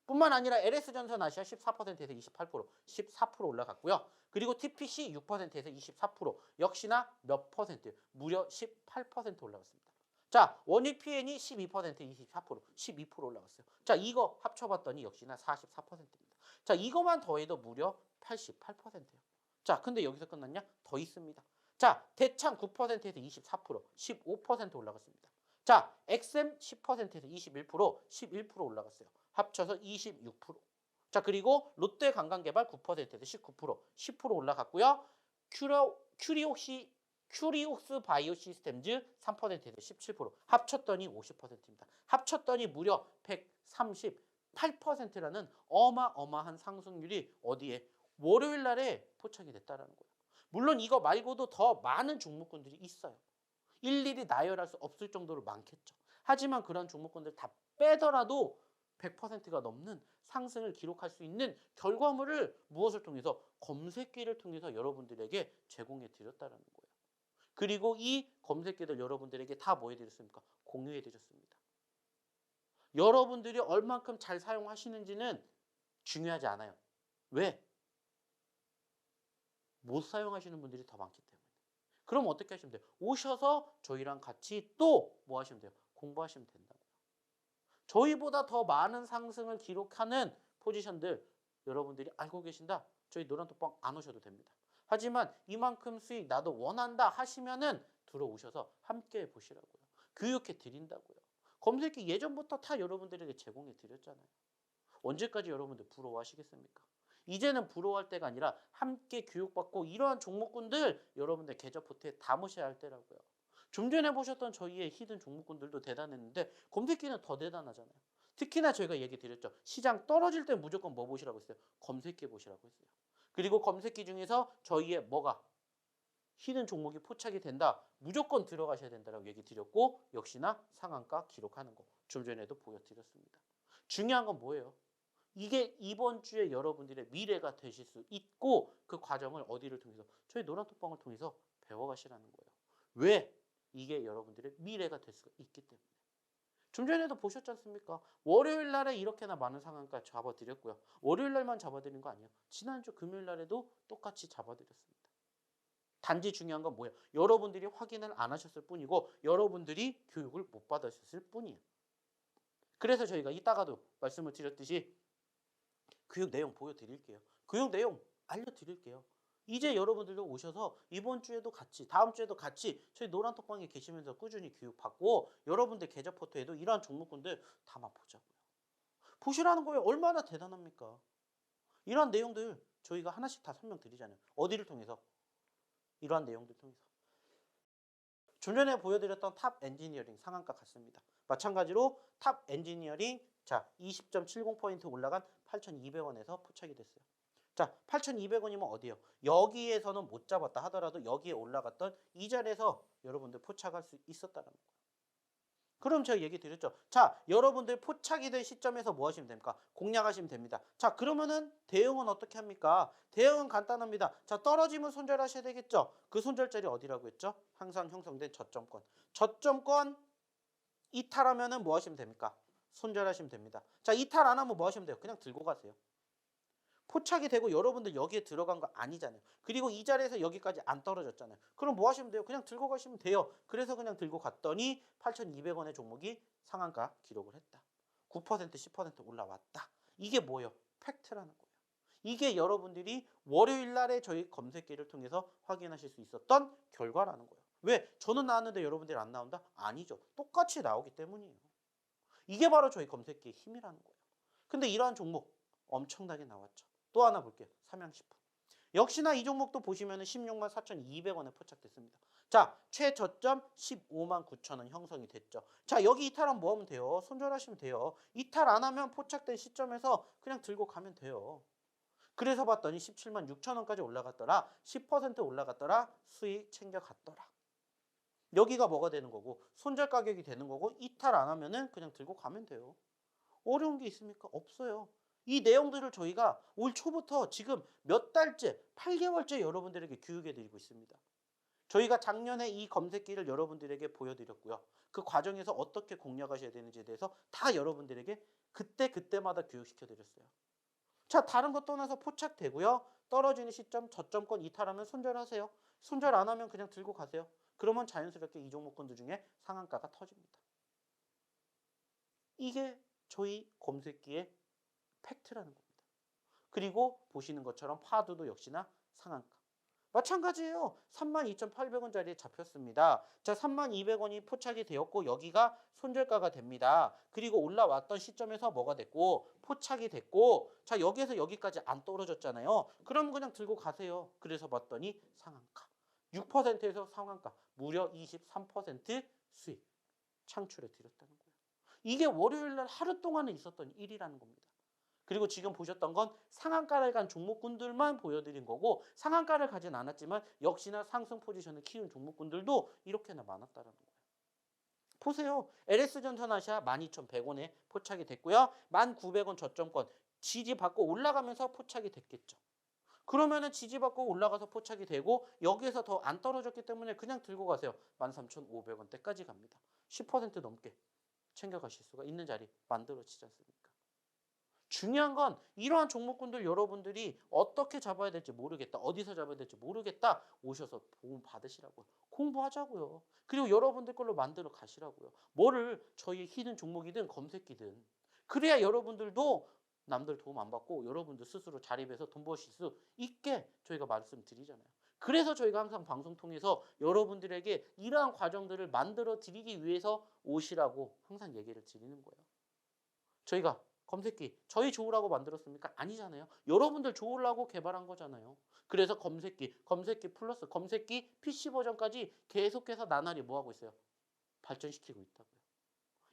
뿐만 아니라 LS전선 아시아 14%에서 28%, 14% 올라갔고요. 그리고 TPC 6%에서 24%, 역시나 몇 퍼센트? 무려 18% 올라갔습니다. 자, 원익 PN이 12%, 24%, 12% 올라갔어요. 자, 이거 합쳐봤더니 역시나 44%입니다. 자, 이거만 더해도 무려 88%예요. 자, 근데 여기서 끝났냐? 더 있습니다. 자, 대창 9%에서 24%, 15% 올라갔습니다. 자, XM 10%에서 21%, 11% 올라갔어요. 합쳐서 26%. 자, 그리고 롯데 관광개발 9%에서 19%, 10% 올라갔고요. 큐리옥스 바이오 시스템즈 3%에서 17%, 합쳤더니 50%입니다. 합쳤더니 무려 138%라는 어마어마한 상승률이 어디에? 월요일 날에 포착이 됐다라는 거예요. 물론 이거 말고도 더 많은 종목군들이 있어요. 일일이 나열할 수 없을 정도로 많겠죠. 하지만 그런 종목군들 다 빼더라도 100%가 넘는 상승을 기록할 수 있는 결과물을 무엇을 통해서? 검색기를 통해서 여러분들에게 제공해 드렸다는 거예요. 그리고 이 검색기들 여러분들에게 다 뭐 해드렸습니까? 공유해 드렸습니다. 여러분들이 얼만큼 잘 사용하시는지는 중요하지 않아요. 왜? 못 사용하시는 분들이 더 많기 때문에. 그럼 어떻게 하시면 돼요? 오셔서 저희랑 같이 또 뭐 하시면 돼요? 공부하시면 된다고요. 저희보다 더 많은 상승을 기록하는 포지션들 여러분들이 알고 계신다? 저희 노란톡방 안 오셔도 됩니다. 하지만 이만큼 수익 나도 원한다 하시면은 들어오셔서 함께 보시라고요. 교육해 드린다고요. 검색기 예전부터 다 여러분들에게 제공해 드렸잖아요. 언제까지 여러분들 부러워하시겠습니까? 이제는 부러워할 때가 아니라 함께 교육받고 이러한 종목군들 여러분들 계좌 포트에 담으셔야 할 때라고요. 좀 전에 보셨던 저희의 히든 종목군들도 대단했는데 검색기는 더 대단하잖아요. 특히나 저희가 얘기 드렸죠. 시장 떨어질 때 무조건 뭐 보시라고 했어요? 검색기 보시라고 했어요. 그리고 검색기 중에서 저희의 뭐가? 히든 종목이 포착이 된다. 무조건 들어가셔야 된다라고 얘기 드렸고 역시나 상한가 기록하는 거 좀 전에도 보여드렸습니다. 중요한 건 뭐예요? 이게 이번 주에 여러분들의 미래가 되실 수 있고 그 과정을 어디를 통해서? 저희 노란톡방을 통해서 배워가시라는 거예요. 왜? 이게 여러분들의 미래가 될 수가 있기 때문에. 좀 전에도 보셨지 않습니까? 월요일 날에 이렇게나 많은 상한가 잡아드렸고요. 월요일 날만 잡아드린 거 아니에요. 지난주 금요일 날에도 똑같이 잡아드렸습니다. 단지 중요한 건 뭐예요? 여러분들이 확인을 안 하셨을 뿐이고 여러분들이 교육을 못 받으셨을 뿐이에요. 그래서 저희가 이따가도 말씀을 드렸듯이 교육 내용 보여드릴게요. 교육 내용 알려드릴게요. 이제 여러분들도 오셔서 이번 주에도 같이 다음 주에도 같이 저희 노란톡방에 계시면서 꾸준히 교육받고 여러분들 계좌 포트에도 이러한 종목군들 담아보자고요. 보시라는 거예요. 얼마나 대단합니까? 이러한 내용들 저희가 하나씩 다 설명드리잖아요. 어디를 통해서? 이러한 내용들 통해서. 좀 전에 보여드렸던 탑 엔지니어링 상한가 같습니다. 마찬가지로 탑 엔지니어링 자 20.70포인트 올라간 8,200원에서 포착이 됐어요. 자 8,200원이면 어디예요? 여기에서는 못 잡았다 하더라도 여기에 올라갔던 이 자리에서 여러분들 포착할 수 있었다는 거예요. 그럼 제가 얘기 드렸죠. 자, 여러분들 포착이 된 시점에서 뭐 하시면 됩니까? 공략하시면 됩니다. 자, 그러면은 대응은 어떻게 합니까? 대응은 간단합니다. 자, 떨어지면 손절하셔야 되겠죠? 그 손절자리 어디라고 했죠? 항상 형성된 저점권. 저점권 이탈하면은 뭐 하시면 됩니까? 손절하시면 됩니다. 자, 이탈 안 하면 뭐 하시면 돼요? 그냥 들고 가세요. 포착이 되고 여러분들 여기에 들어간 거 아니잖아요. 그리고 이 자리에서 여기까지 안 떨어졌잖아요. 그럼 뭐 하시면 돼요? 그냥 들고 가시면 돼요. 그래서 그냥 들고 갔더니 8,200원의 종목이 상한가 기록을 했다. 9% 10% 올라왔다. 이게 뭐예요? 팩트라는 거예요. 이게 여러분들이 월요일 날에 저희 검색기를 통해서 확인하실 수 있었던 결과라는 거예요. 왜? 저는 나왔는데 여러분들이 안 나온다? 아니죠. 똑같이 나오기 때문이에요. 이게 바로 저희 검색기의 힘이라는 거예요. 근데 이러한 종목 엄청나게 나왔죠. 또 하나 볼게요. 삼양식품. 역시나 이 종목도 보시면 16만 4,200원에 포착됐습니다. 자, 최저점 15만 9천원 형성이 됐죠. 자, 여기 이탈하면 뭐 하면 돼요? 손절하시면 돼요. 이탈 안 하면 포착된 시점에서 그냥 들고 가면 돼요. 그래서 봤더니 17만 6천원까지 올라갔더라. 10% 올라갔더라. 수익 챙겨갔더라. 여기가 뭐가 되는 거고 손절 가격이 되는 거고 이탈 안 하면은 그냥 들고 가면 돼요. 어려운 게 있습니까? 없어요. 이 내용들을 저희가 올 초부터 지금 몇 달째, 8개월째 여러분들에게 교육해 드리고 있습니다. 저희가 작년에 이 검색기를 여러분들에게 보여드렸고요. 그 과정에서 어떻게 공략하셔야 되는지에 대해서 다 여러분들에게 그때마다 교육시켜 드렸어요. 자, 다른 것 떠나서 포착되고요. 떨어지는 시점, 저점권 이탈하면 손절하세요. 손절 안 하면 그냥 들고 가세요. 그러면 자연스럽게 이 종목군들 중에 상한가가 터집니다. 이게 저희 검색기의 팩트라는 겁니다. 그리고 보시는 것처럼 파도도 역시나 상한가. 마찬가지예요. 32,800원짜리에 잡혔습니다. 자, 32,200원이 포착이 되었고 여기가 손절가가 됩니다. 그리고 올라왔던 시점에서 뭐가 됐고 포착이 됐고 자, 여기에서 여기까지 안 떨어졌잖아요. 그럼 그냥 들고 가세요. 그래서 봤더니 상한가. 6%에서 상한가. 무려 23% 수익 창출해 드렸다는 거예요. 이게 월요일 날 하루 동안에 있었던 일이라는 겁니다. 그리고 지금 보셨던 건 상한가를 간 종목군들만 보여드린 거고 상한가를 가진 않았지만 역시나 상승 포지션을 키운 종목군들도 이렇게나 많았다는 거예요. 보세요. LS전선아시아 12,100원에 포착이 됐고요. 1,900원 저점권 지지받고 올라가면서 포착이 됐겠죠. 그러면은 지지받고 올라가서 포착이 되고 여기에서 더 안 떨어졌기 때문에 그냥 들고 가세요. 13,500원대까지 갑니다. 10% 넘게 챙겨가실 수가 있는 자리 만들어지지 않습니까? 중요한 건 이러한 종목군들 여러분들이 어떻게 잡아야 될지 모르겠다. 어디서 잡아야 될지 모르겠다. 오셔서 도움 받으시라고요. 공부하자고요. 그리고 여러분들 걸로 만들어 가시라고요. 뭐를 저희 히든 종목이든 검색기든. 그래야 여러분들도 남들 도움 안 받고 여러분들 스스로 자립해서 돈 버실 수 있게 저희가 말씀드리잖아요. 그래서 저희가 항상 방송 통해서 여러분들에게 이러한 과정들을 만들어 드리기 위해서 오시라고 항상 얘기를 드리는 거예요. 저희가 검색기 저희 좋으라고 만들었습니까? 아니잖아요. 여러분들 좋으라고 개발한 거잖아요. 그래서 검색기 플러스 검색기 PC 버전까지 계속해서 나날이 뭐하고 있어요? 발전시키고 있다고요.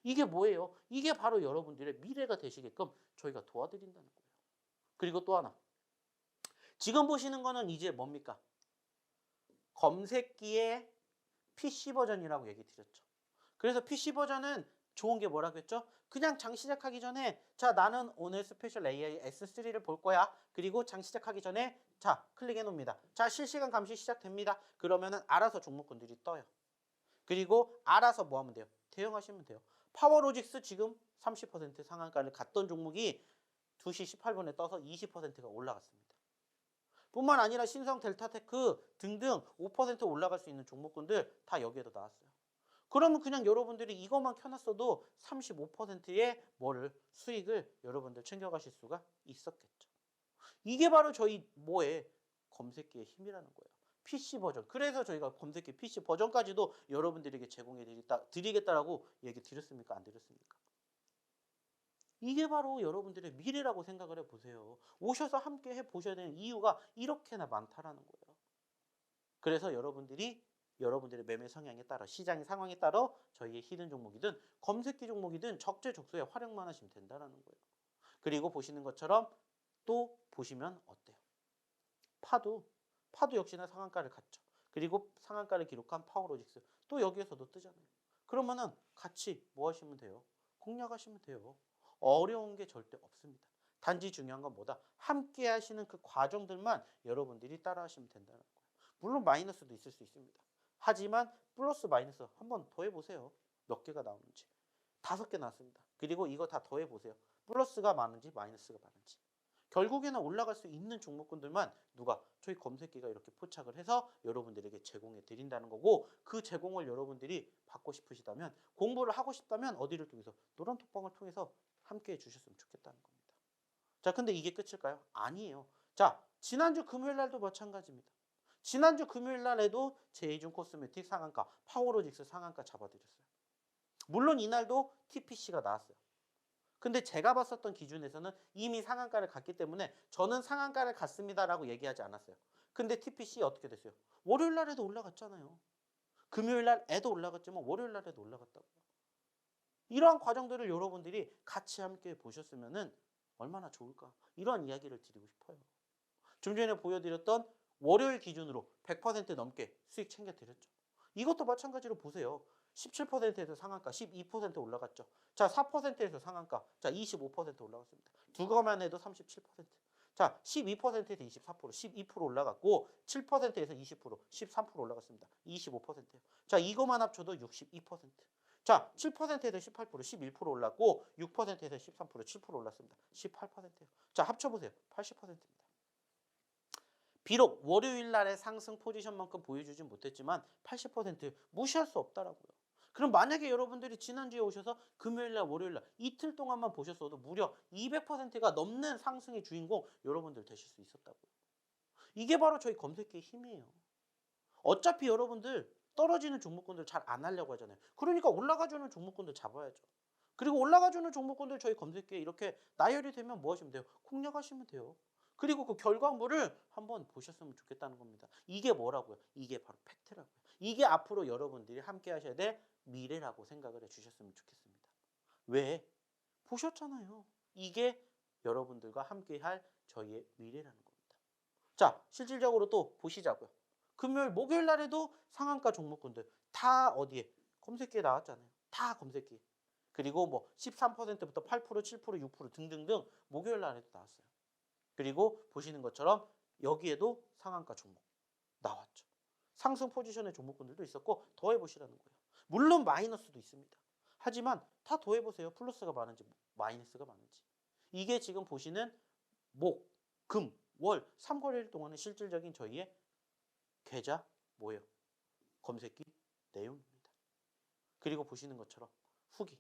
이게 뭐예요? 이게 바로 여러분들의 미래가 되시게끔 저희가 도와드린다는 거예요. 그리고 또 하나. 지금 보시는 거는 이제 뭡니까? 검색기의 PC 버전이라고 얘기 드렸죠. 그래서 PC 버전은 좋은 게 뭐라고 했죠? 그냥 장 시작하기 전에 자 나는 오늘 스페셜 AI S3를 볼 거야. 그리고 장 시작하기 전에 자 클릭해 놓습니다. 자 실시간 감시 시작됩니다. 그러면은 알아서 종목군들이 떠요. 그리고 알아서 뭐 하면 돼요? 대응하시면 돼요. 파워로직스 지금 30% 상한가를 갔던 종목이 2시 18분에 떠서 20%가 올라갔습니다. 뿐만 아니라 신성, 델타테크 등등 5% 올라갈 수 있는 종목군들 다 여기에도 나왔어요. 그러면 그냥 여러분들이 이것만 켜놨어도 35%의 뭐를 수익을 여러분들 챙겨가실 수가 있었겠죠. 이게 바로 저희 뭐에 검색기의 힘이라는 거예요. PC 버전. 그래서 저희가 검색기 PC 버전까지도 여러분들에게 제공해 드리겠다라고 얘기 드렸습니까? 안 드렸습니까? 이게 바로 여러분들의 미래라고 생각을 해보세요. 오셔서 함께 해보셔야 되는 이유가 이렇게나 많다라는 거예요. 그래서 여러분들의 매매 성향에 따라 시장 상황에 따라 저희의 히든 종목이든 검색기 종목이든 적재적소에 활용만 하시면 된다는 거예요. 그리고 보시는 것처럼 또 보시면 어때요? 파도 역시나 상한가를 갔죠. 그리고 상한가를 기록한 파워로직스 또 여기에서도 뜨잖아요. 그러면은 같이 뭐 하시면 돼요? 공략하시면 돼요. 어려운 게 절대 없습니다. 단지 중요한 건 뭐다? 함께 하시는 그 과정들만 여러분들이 따라 하시면 된다는 거예요. 물론 마이너스도 있을 수 있습니다. 하지만 플러스 마이너스 한번 더 해보세요. 몇 개가 나오는지. 5개 나왔습니다. 그리고 이거 다 더해보세요. 플러스가 많은지 마이너스가 많은지. 결국에는 올라갈 수 있는 종목군들만 누가 저희 검색기가 이렇게 포착을 해서 여러분들에게 제공해 드린다는 거고 그 제공을 여러분들이 받고 싶으시다면 공부를 하고 싶다면 어디를 통해서 노란톡방을 통해서 함께 해주셨으면 좋겠다는 겁니다. 자, 근데 이게 끝일까요? 아니에요. 자, 지난주 금요일 날도 마찬가지입니다. 지난주 금요일 날에도 제이준 코스메틱 상한가, 파워로직스 상한가 잡아드렸어요. 물론 이날도 TPC가 나왔어요. 근데 제가 봤었던 기준에서는 이미 상한가를 갔기 때문에 저는 상한가를 갔습니다라고 얘기하지 않았어요. 근데 TPC 어떻게 됐어요? 월요일 날에도 올라갔잖아요. 금요일 날에도 올라갔지만 월요일 날에도 올라갔다고요. 이러한 과정들을 여러분들이 같이 함께 보셨으면 얼마나 좋을까? 이런 이야기를 드리고 싶어요. 좀 전에 보여드렸던 월요일 기준으로 100% 넘게 수익 챙겨드렸죠. 이것도 마찬가지로 보세요. 17%에서 상한가 12% 올라갔죠. 자, 4%에서 상한가. 자, 25% 올라갔습니다. 두 거만 해도 37%. 자, 12%에서 24%, 12% 올라갔고 7%에서 20%, 13% 올라갔습니다. 25%예요. 자, 이거만 합쳐도 62%. 자, 7%에서 18%, 11% 올랐고 6%에서 13%, 7% 올랐습니다. 18%예요. 자, 합쳐보세요. 80%입니다. 비록 월요일 날의 상승 포지션만큼 보여주진 못했지만 80% 무시할 수 없다라고요. 그럼 만약에 여러분들이 지난주에 오셔서 금요일 날, 월요일 날 이틀 동안만 보셨어도 무려 200%가 넘는 상승의 주인공 여러분들 되실 수 있었다고요. 이게 바로 저희 검색기의 힘이에요. 어차피 여러분들 떨어지는 종목군들 잘 안 하려고 하잖아요. 그러니까 올라가주는 종목군들 잡아야죠. 그리고 올라가주는 종목군들 저희 검색기에 이렇게 나열이 되면 뭐 하시면 돼요? 공략하시면 돼요. 그리고 그 결과물을 한번 보셨으면 좋겠다는 겁니다. 이게 뭐라고요? 이게 바로 팩트라고요. 이게 앞으로 여러분들이 함께 하셔야 될 미래라고 생각을 해주셨으면 좋겠습니다. 왜? 보셨잖아요. 이게 여러분들과 함께 할 저희의 미래라는 겁니다. 자, 실질적으로 또 보시자고요. 금요일, 목요일 날에도 상한가 종목군들 다 어디에? 검색기에 나왔잖아요. 다 검색기. 그리고 뭐 13%부터 8%, 7%, 6% 등등등 목요일 날에도 나왔어요. 그리고 보시는 것처럼 여기에도 상한가 종목 나왔죠. 상승 포지션의 종목군들도 있었고 더해보시라는 거예요. 물론 마이너스도 있습니다. 하지만 다 더해보세요. 플러스가 많은지 마이너스가 많은지. 이게 지금 보시는 목, 금, 월, 3거래일 동안의 실질적인 저희의 계좌 뭐예요? 검색기 내용입니다. 그리고 보시는 것처럼 후기.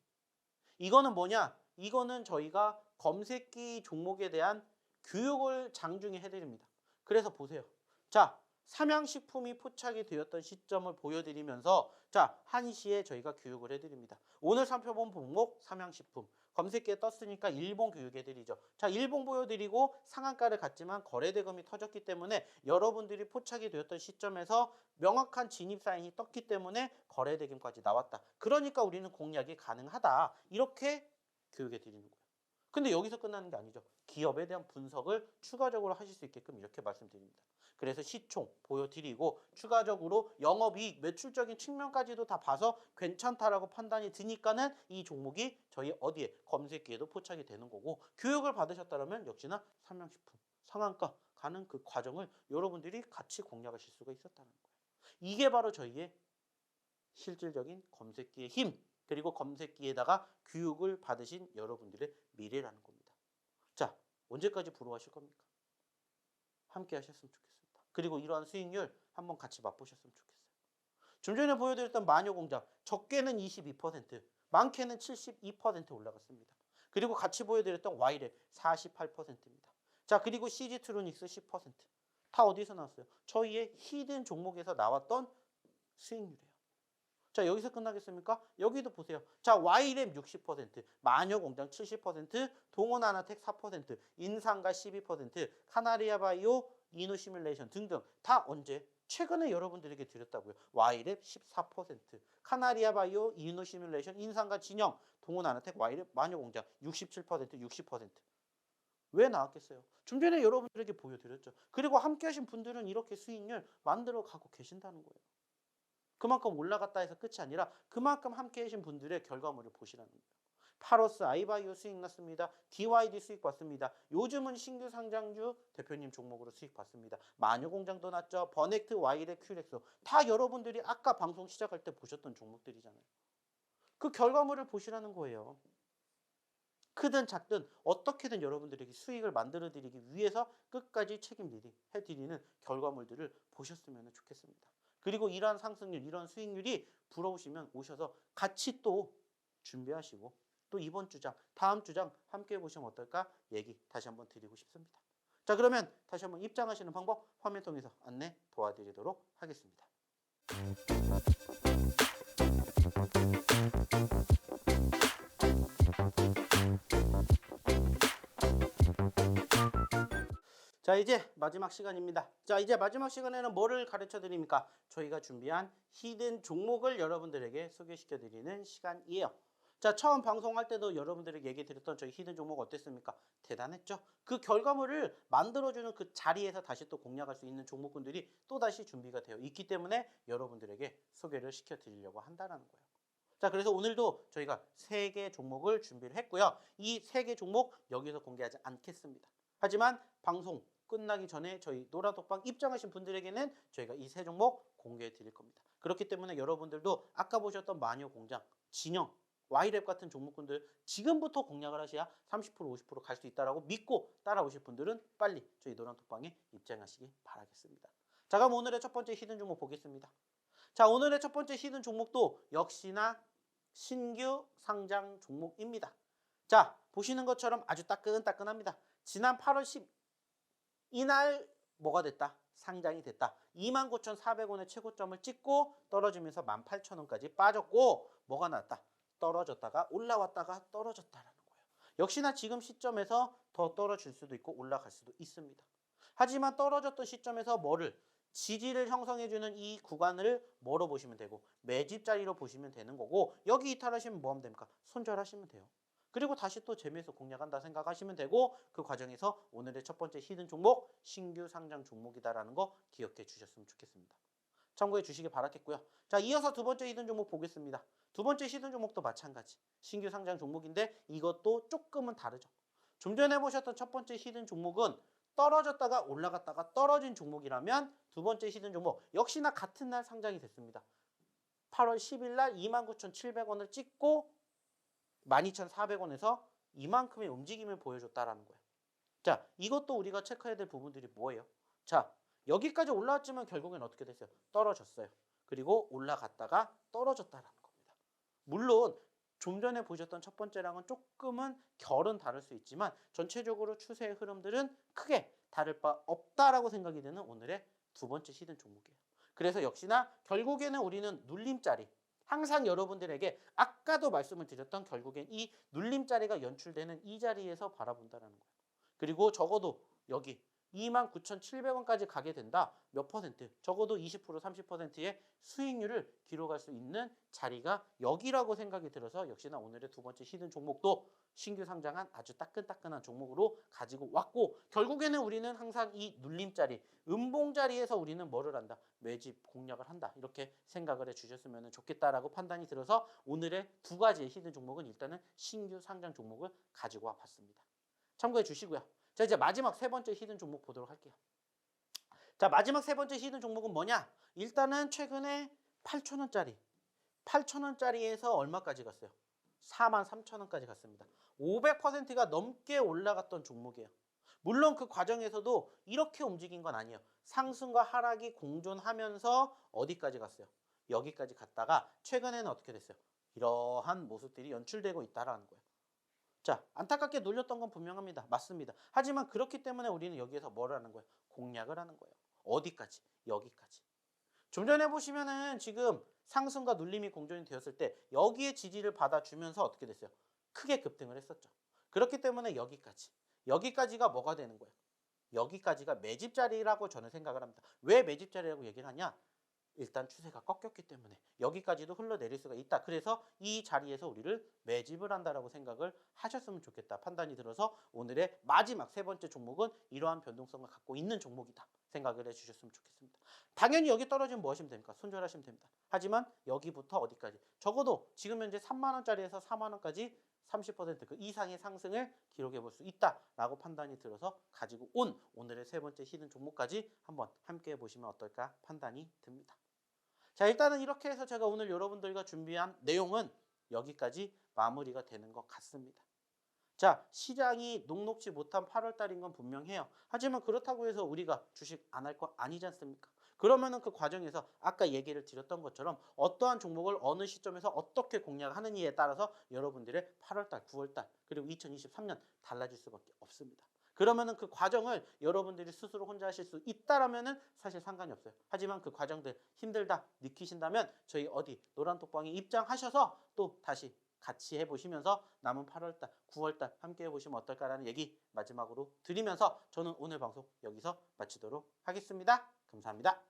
이거는 뭐냐? 이거는 저희가 검색기 종목에 대한 교육을 장중에 해드립니다. 그래서 보세요. 자, 삼양식품이 포착이 되었던 시점을 보여드리면서 자, 1시에 저희가 교육을 해드립니다. 오늘 살펴본 종목 삼양식품. 검색기에 떴으니까 일봉 교육해드리죠. 자, 일봉 보여드리고 상한가를 갔지만 거래대금이 터졌기 때문에 여러분들이 포착이 되었던 시점에서 명확한 진입 사인이 떴기 때문에 거래대금까지 나왔다. 그러니까 우리는 공략이 가능하다. 이렇게 교육해드리는 거예요. 근데 여기서 끝나는 게 아니죠. 기업에 대한 분석을 추가적으로 하실 수 있게끔 이렇게 말씀드립니다. 그래서 시총 보여드리고 추가적으로 영업이익, 매출적인 측면까지도 다 봐서 괜찮다라고 판단이 드니까는 이 종목이 저희 어디에 검색기에도 포착이 되는 거고 교육을 받으셨다면 역시나 삼양식품 상한가 가는 그 과정을 여러분들이 같이 공략하실 수가 있었다는 거예요. 이게 바로 저희의 실질적인 검색기의 힘 그리고 검색기에다가 교육을 받으신 여러분들의 미래라는 겁니다. 자, 언제까지 부러워하실 겁니까? 함께 하셨으면 좋겠습니다. 그리고 이러한 수익률 한번 같이 맛보셨으면 좋겠어요. 좀 전에 보여드렸던 마녀공장 적게는 22%, 많게는 72% 올라갔습니다. 그리고 같이 보여드렸던 와이랩 48%입니다. 자, 그리고 CG트로닉스 10%. 다 어디서 나왔어요? 저희의 히든 종목에서 나왔던 수익률이에요. 자, 여기서 끝나겠습니까? 여기도 보세요. 자, Y램 60%, 마녀공장 70%, 동원하나텍 4%, 인상가 12%, 카나리아바이오, 이노시뮬레이션 등등 다 언제? 최근에 여러분들에게 드렸다고요. Y램 14%, 카나리아바이오, 이노시뮬레이션, 인상가 진영, 동원하나텍, Y램, 마녀공장 67%, 60%. 왜 나왔겠어요? 좀 전에 여러분들에게 보여드렸죠. 그리고 함께 하신 분들은 이렇게 수익률 만들어 가고 계신다는 거예요. 그만큼 올라갔다 해서 끝이 아니라 그만큼 함께 계신 분들의 결과물을 보시라는 거예요. 파로스 아이바이오 수익 났습니다. DYD 수익 봤습니다. 요즘은 신규 상장주 대표님 종목으로 수익 봤습니다. 마녀공장도 났죠. 버넥트, 와이렉, 큐렉소 다 여러분들이 아까 방송 시작할 때 보셨던 종목들이잖아요. 그 결과물을 보시라는 거예요. 크든 작든 어떻게든 여러분들에게 수익을 만들어 드리기 위해서 끝까지 책임해드리는 결과물들을 보셨으면 좋겠습니다. 그리고 이러한 상승률, 이러한 수익률이 부러우시면 오셔서 같이 또 준비하시고 또 이번 주장, 다음 주장 함께 해보시면 어떨까 얘기 다시 한번 드리고 싶습니다. 자, 그러면 다시 한번 입장하시는 방법 화면 통해서 안내 도와드리도록 하겠습니다. 자, 이제 마지막 시간입니다. 자, 이제 마지막 시간에는 뭐를 가르쳐 드립니까? 저희가 준비한 히든 종목을 여러분들에게 소개시켜 드리는 시간이에요. 자, 처음 방송할 때도 여러분들에게 얘기 드렸던 저희 히든 종목 어땠습니까? 대단했죠? 그 결과물을 만들어주는 그 자리에서 다시 또 공략할 수 있는 종목군들이 또다시 준비가 되어 있기 때문에 여러분들에게 소개를 시켜 드리려고 한다는 거예요. 자, 그래서 오늘도 저희가 3개 종목을 준비를 했고요. 이 3개 종목 여기서 공개하지 않겠습니다. 하지만 방송 끝나기 전에 저희 노란톡방 입장하신 분들에게는 저희가 이 3 종목 공개해 드릴 겁니다. 그렇기 때문에 여러분들도 아까 보셨던 마녀공장, 진영, Y랩 같은 종목군들 지금부터 공략을 하셔야 30% 50% 갈 수 있다고 믿고 따라오실 분들은 빨리 저희 노란톡방에 입장하시기 바라겠습니다. 자, 그럼 오늘의 첫 번째 히든 종목 보겠습니다. 자, 오늘의 첫 번째 히든 종목도 역시나 신규 상장 종목입니다. 자, 보시는 것처럼 아주 따끈따끈합니다. 지난 8월 10 이날 뭐가 됐다? 상장이 됐다. 29,400원의 최고점을 찍고 떨어지면서 18,000원까지 빠졌고 뭐가 났다? 떨어졌다가 올라왔다가 떨어졌다라는 거예요. 역시나 지금 시점에서 더 떨어질 수도 있고 올라갈 수도 있습니다. 하지만 떨어졌던 시점에서 뭐를 지지를 형성해주는 이 구간을 뭐로 보시면 되고 매집 자리로 보시면 되는 거고 여기 이탈하시면 뭐 하면 됩니까? 손절하시면 돼요. 그리고 다시 또 재미에서 공략한다 생각하시면 되고 그 과정에서 오늘의 첫 번째 히든 종목 신규 상장 종목이다라는 거 기억해 주셨으면 좋겠습니다. 참고해 주시기 바라겠고요. 자, 이어서 두 번째 히든 종목 보겠습니다. 두 번째 히든 종목도 마찬가지. 신규 상장 종목인데 이것도 조금은 다르죠. 좀 전에 보셨던 첫 번째 히든 종목은 떨어졌다가 올라갔다가 떨어진 종목이라면 두 번째 히든 종목 역시나 같은 날 상장이 됐습니다. 8월 10일 날 29,700원을 찍고 12,400원에서 이만큼의 움직임을 보여줬다라는 거예요. 자, 이것도 우리가 체크해야 될 부분들이 뭐예요? 자, 여기까지 올라왔지만 결국엔 어떻게 됐어요? 떨어졌어요. 그리고 올라갔다가 떨어졌다라는 겁니다. 물론 좀 전에 보셨던 첫 번째랑은 조금은 결은 다를 수 있지만 전체적으로 추세의 흐름들은 크게 다를 바 없다라고 생각이 되는 오늘의 두 번째 히든 종목이에요. 그래서 역시나 결국에는 우리는 눌림자리, 항상 여러분들에게 아까도 말씀을 드렸던 결국엔 이 눌림자리가 연출되는 이 자리에서 바라본다는 거예요. 그리고 적어도 여기 29,700원까지 가게 된다. 몇 퍼센트? 적어도 20% 30%의 수익률을 기록할 수 있는 자리가 여기라고 생각이 들어서 역시나 오늘의 두 번째 히든 종목도 신규 상장한 아주 따끈따끈한 종목으로 가지고 왔고 결국에는 우리는 항상 이 눌림자리, 음봉자리에서 우리는 뭐를 한다? 매집 공략을 한다. 이렇게 생각을 해주셨으면 좋겠다라고 판단이 들어서 오늘의 두 가지의 히든 종목은 일단은 신규 상장 종목을 가지고 와봤습니다. 참고해 주시고요. 자, 이제 마지막 세 번째 히든 종목 보도록 할게요. 자, 마지막 세 번째 히든 종목은 뭐냐? 일단은 최근에 8,000원짜리. 8,000원짜리에서 얼마까지 갔어요? 43,000원까지 갔습니다. 500%가 넘게 올라갔던 종목이에요. 물론 그 과정에서도 이렇게 움직인 건 아니에요. 상승과 하락이 공존하면서 어디까지 갔어요? 여기까지 갔다가 최근에는 어떻게 됐어요? 이러한 모습들이 연출되고 있다라는 거예요. 자, 안타깝게 눌렸던 건 분명합니다. 맞습니다. 하지만 그렇기 때문에 우리는 여기에서 뭘 하는 거예요? 공략을 하는 거예요. 어디까지? 여기까지. 좀 전에 보시면은 지금 상승과 눌림이 공존이 되었을 때 여기에 지지를 받아주면서 어떻게 됐어요? 크게 급등을 했었죠. 그렇기 때문에 여기까지. 여기까지가 뭐가 되는 거예요? 여기까지가 매집 자리라고 저는 생각을 합니다. 왜 매집 자리라고 얘기를 하냐? 일단 추세가 꺾였기 때문에 여기까지도 흘러내릴 수가 있다. 그래서 이 자리에서 우리를 매집을 한다라고 생각을 하셨으면 좋겠다. 판단이 들어서 오늘의 마지막 세 번째 종목은 이러한 변동성을 갖고 있는 종목이다. 생각을 해주셨으면 좋겠습니다. 당연히 여기 떨어지면 뭐 하시면 됩니까? 손절하시면 됩니다. 하지만 여기부터 어디까지? 적어도 지금 현재 3만원짜리에서 4만원까지 30% 이상의 상승을 기록해 볼 수 있다라고 판단이 들어서 가지고 온 오늘의 세 번째 히든 종목까지 한번 함께 해보시면 어떨까 판단이 듭니다. 자, 일단은 이렇게 해서 제가 오늘 여러분들과 준비한 내용은 여기까지 마무리가 되는 것 같습니다. 자, 시장이 녹록지 못한 8월달인 건 분명해요. 하지만 그렇다고 해서 우리가 주식 안 할 거 아니지 않습니까? 그러면은 그 과정에서 아까 얘기를 드렸던 것처럼 어떠한 종목을 어느 시점에서 어떻게 공략하느냐에 따라서 여러분들의 8월달, 9월달 그리고 2023년 달라질 수밖에 없습니다. 그러면은 그 과정을 여러분들이 스스로 혼자 하실 수 있다라면은 사실 상관이 없어요. 하지만 그 과정들 힘들다 느끼신다면 저희 어디 노란톡방에 입장하셔서 또 다시 같이 해보시면서 남은 8월달, 9월달 함께 해보시면 어떨까라는 얘기 마지막으로 드리면서 저는 오늘 방송 여기서 마치도록 하겠습니다. 감사합니다.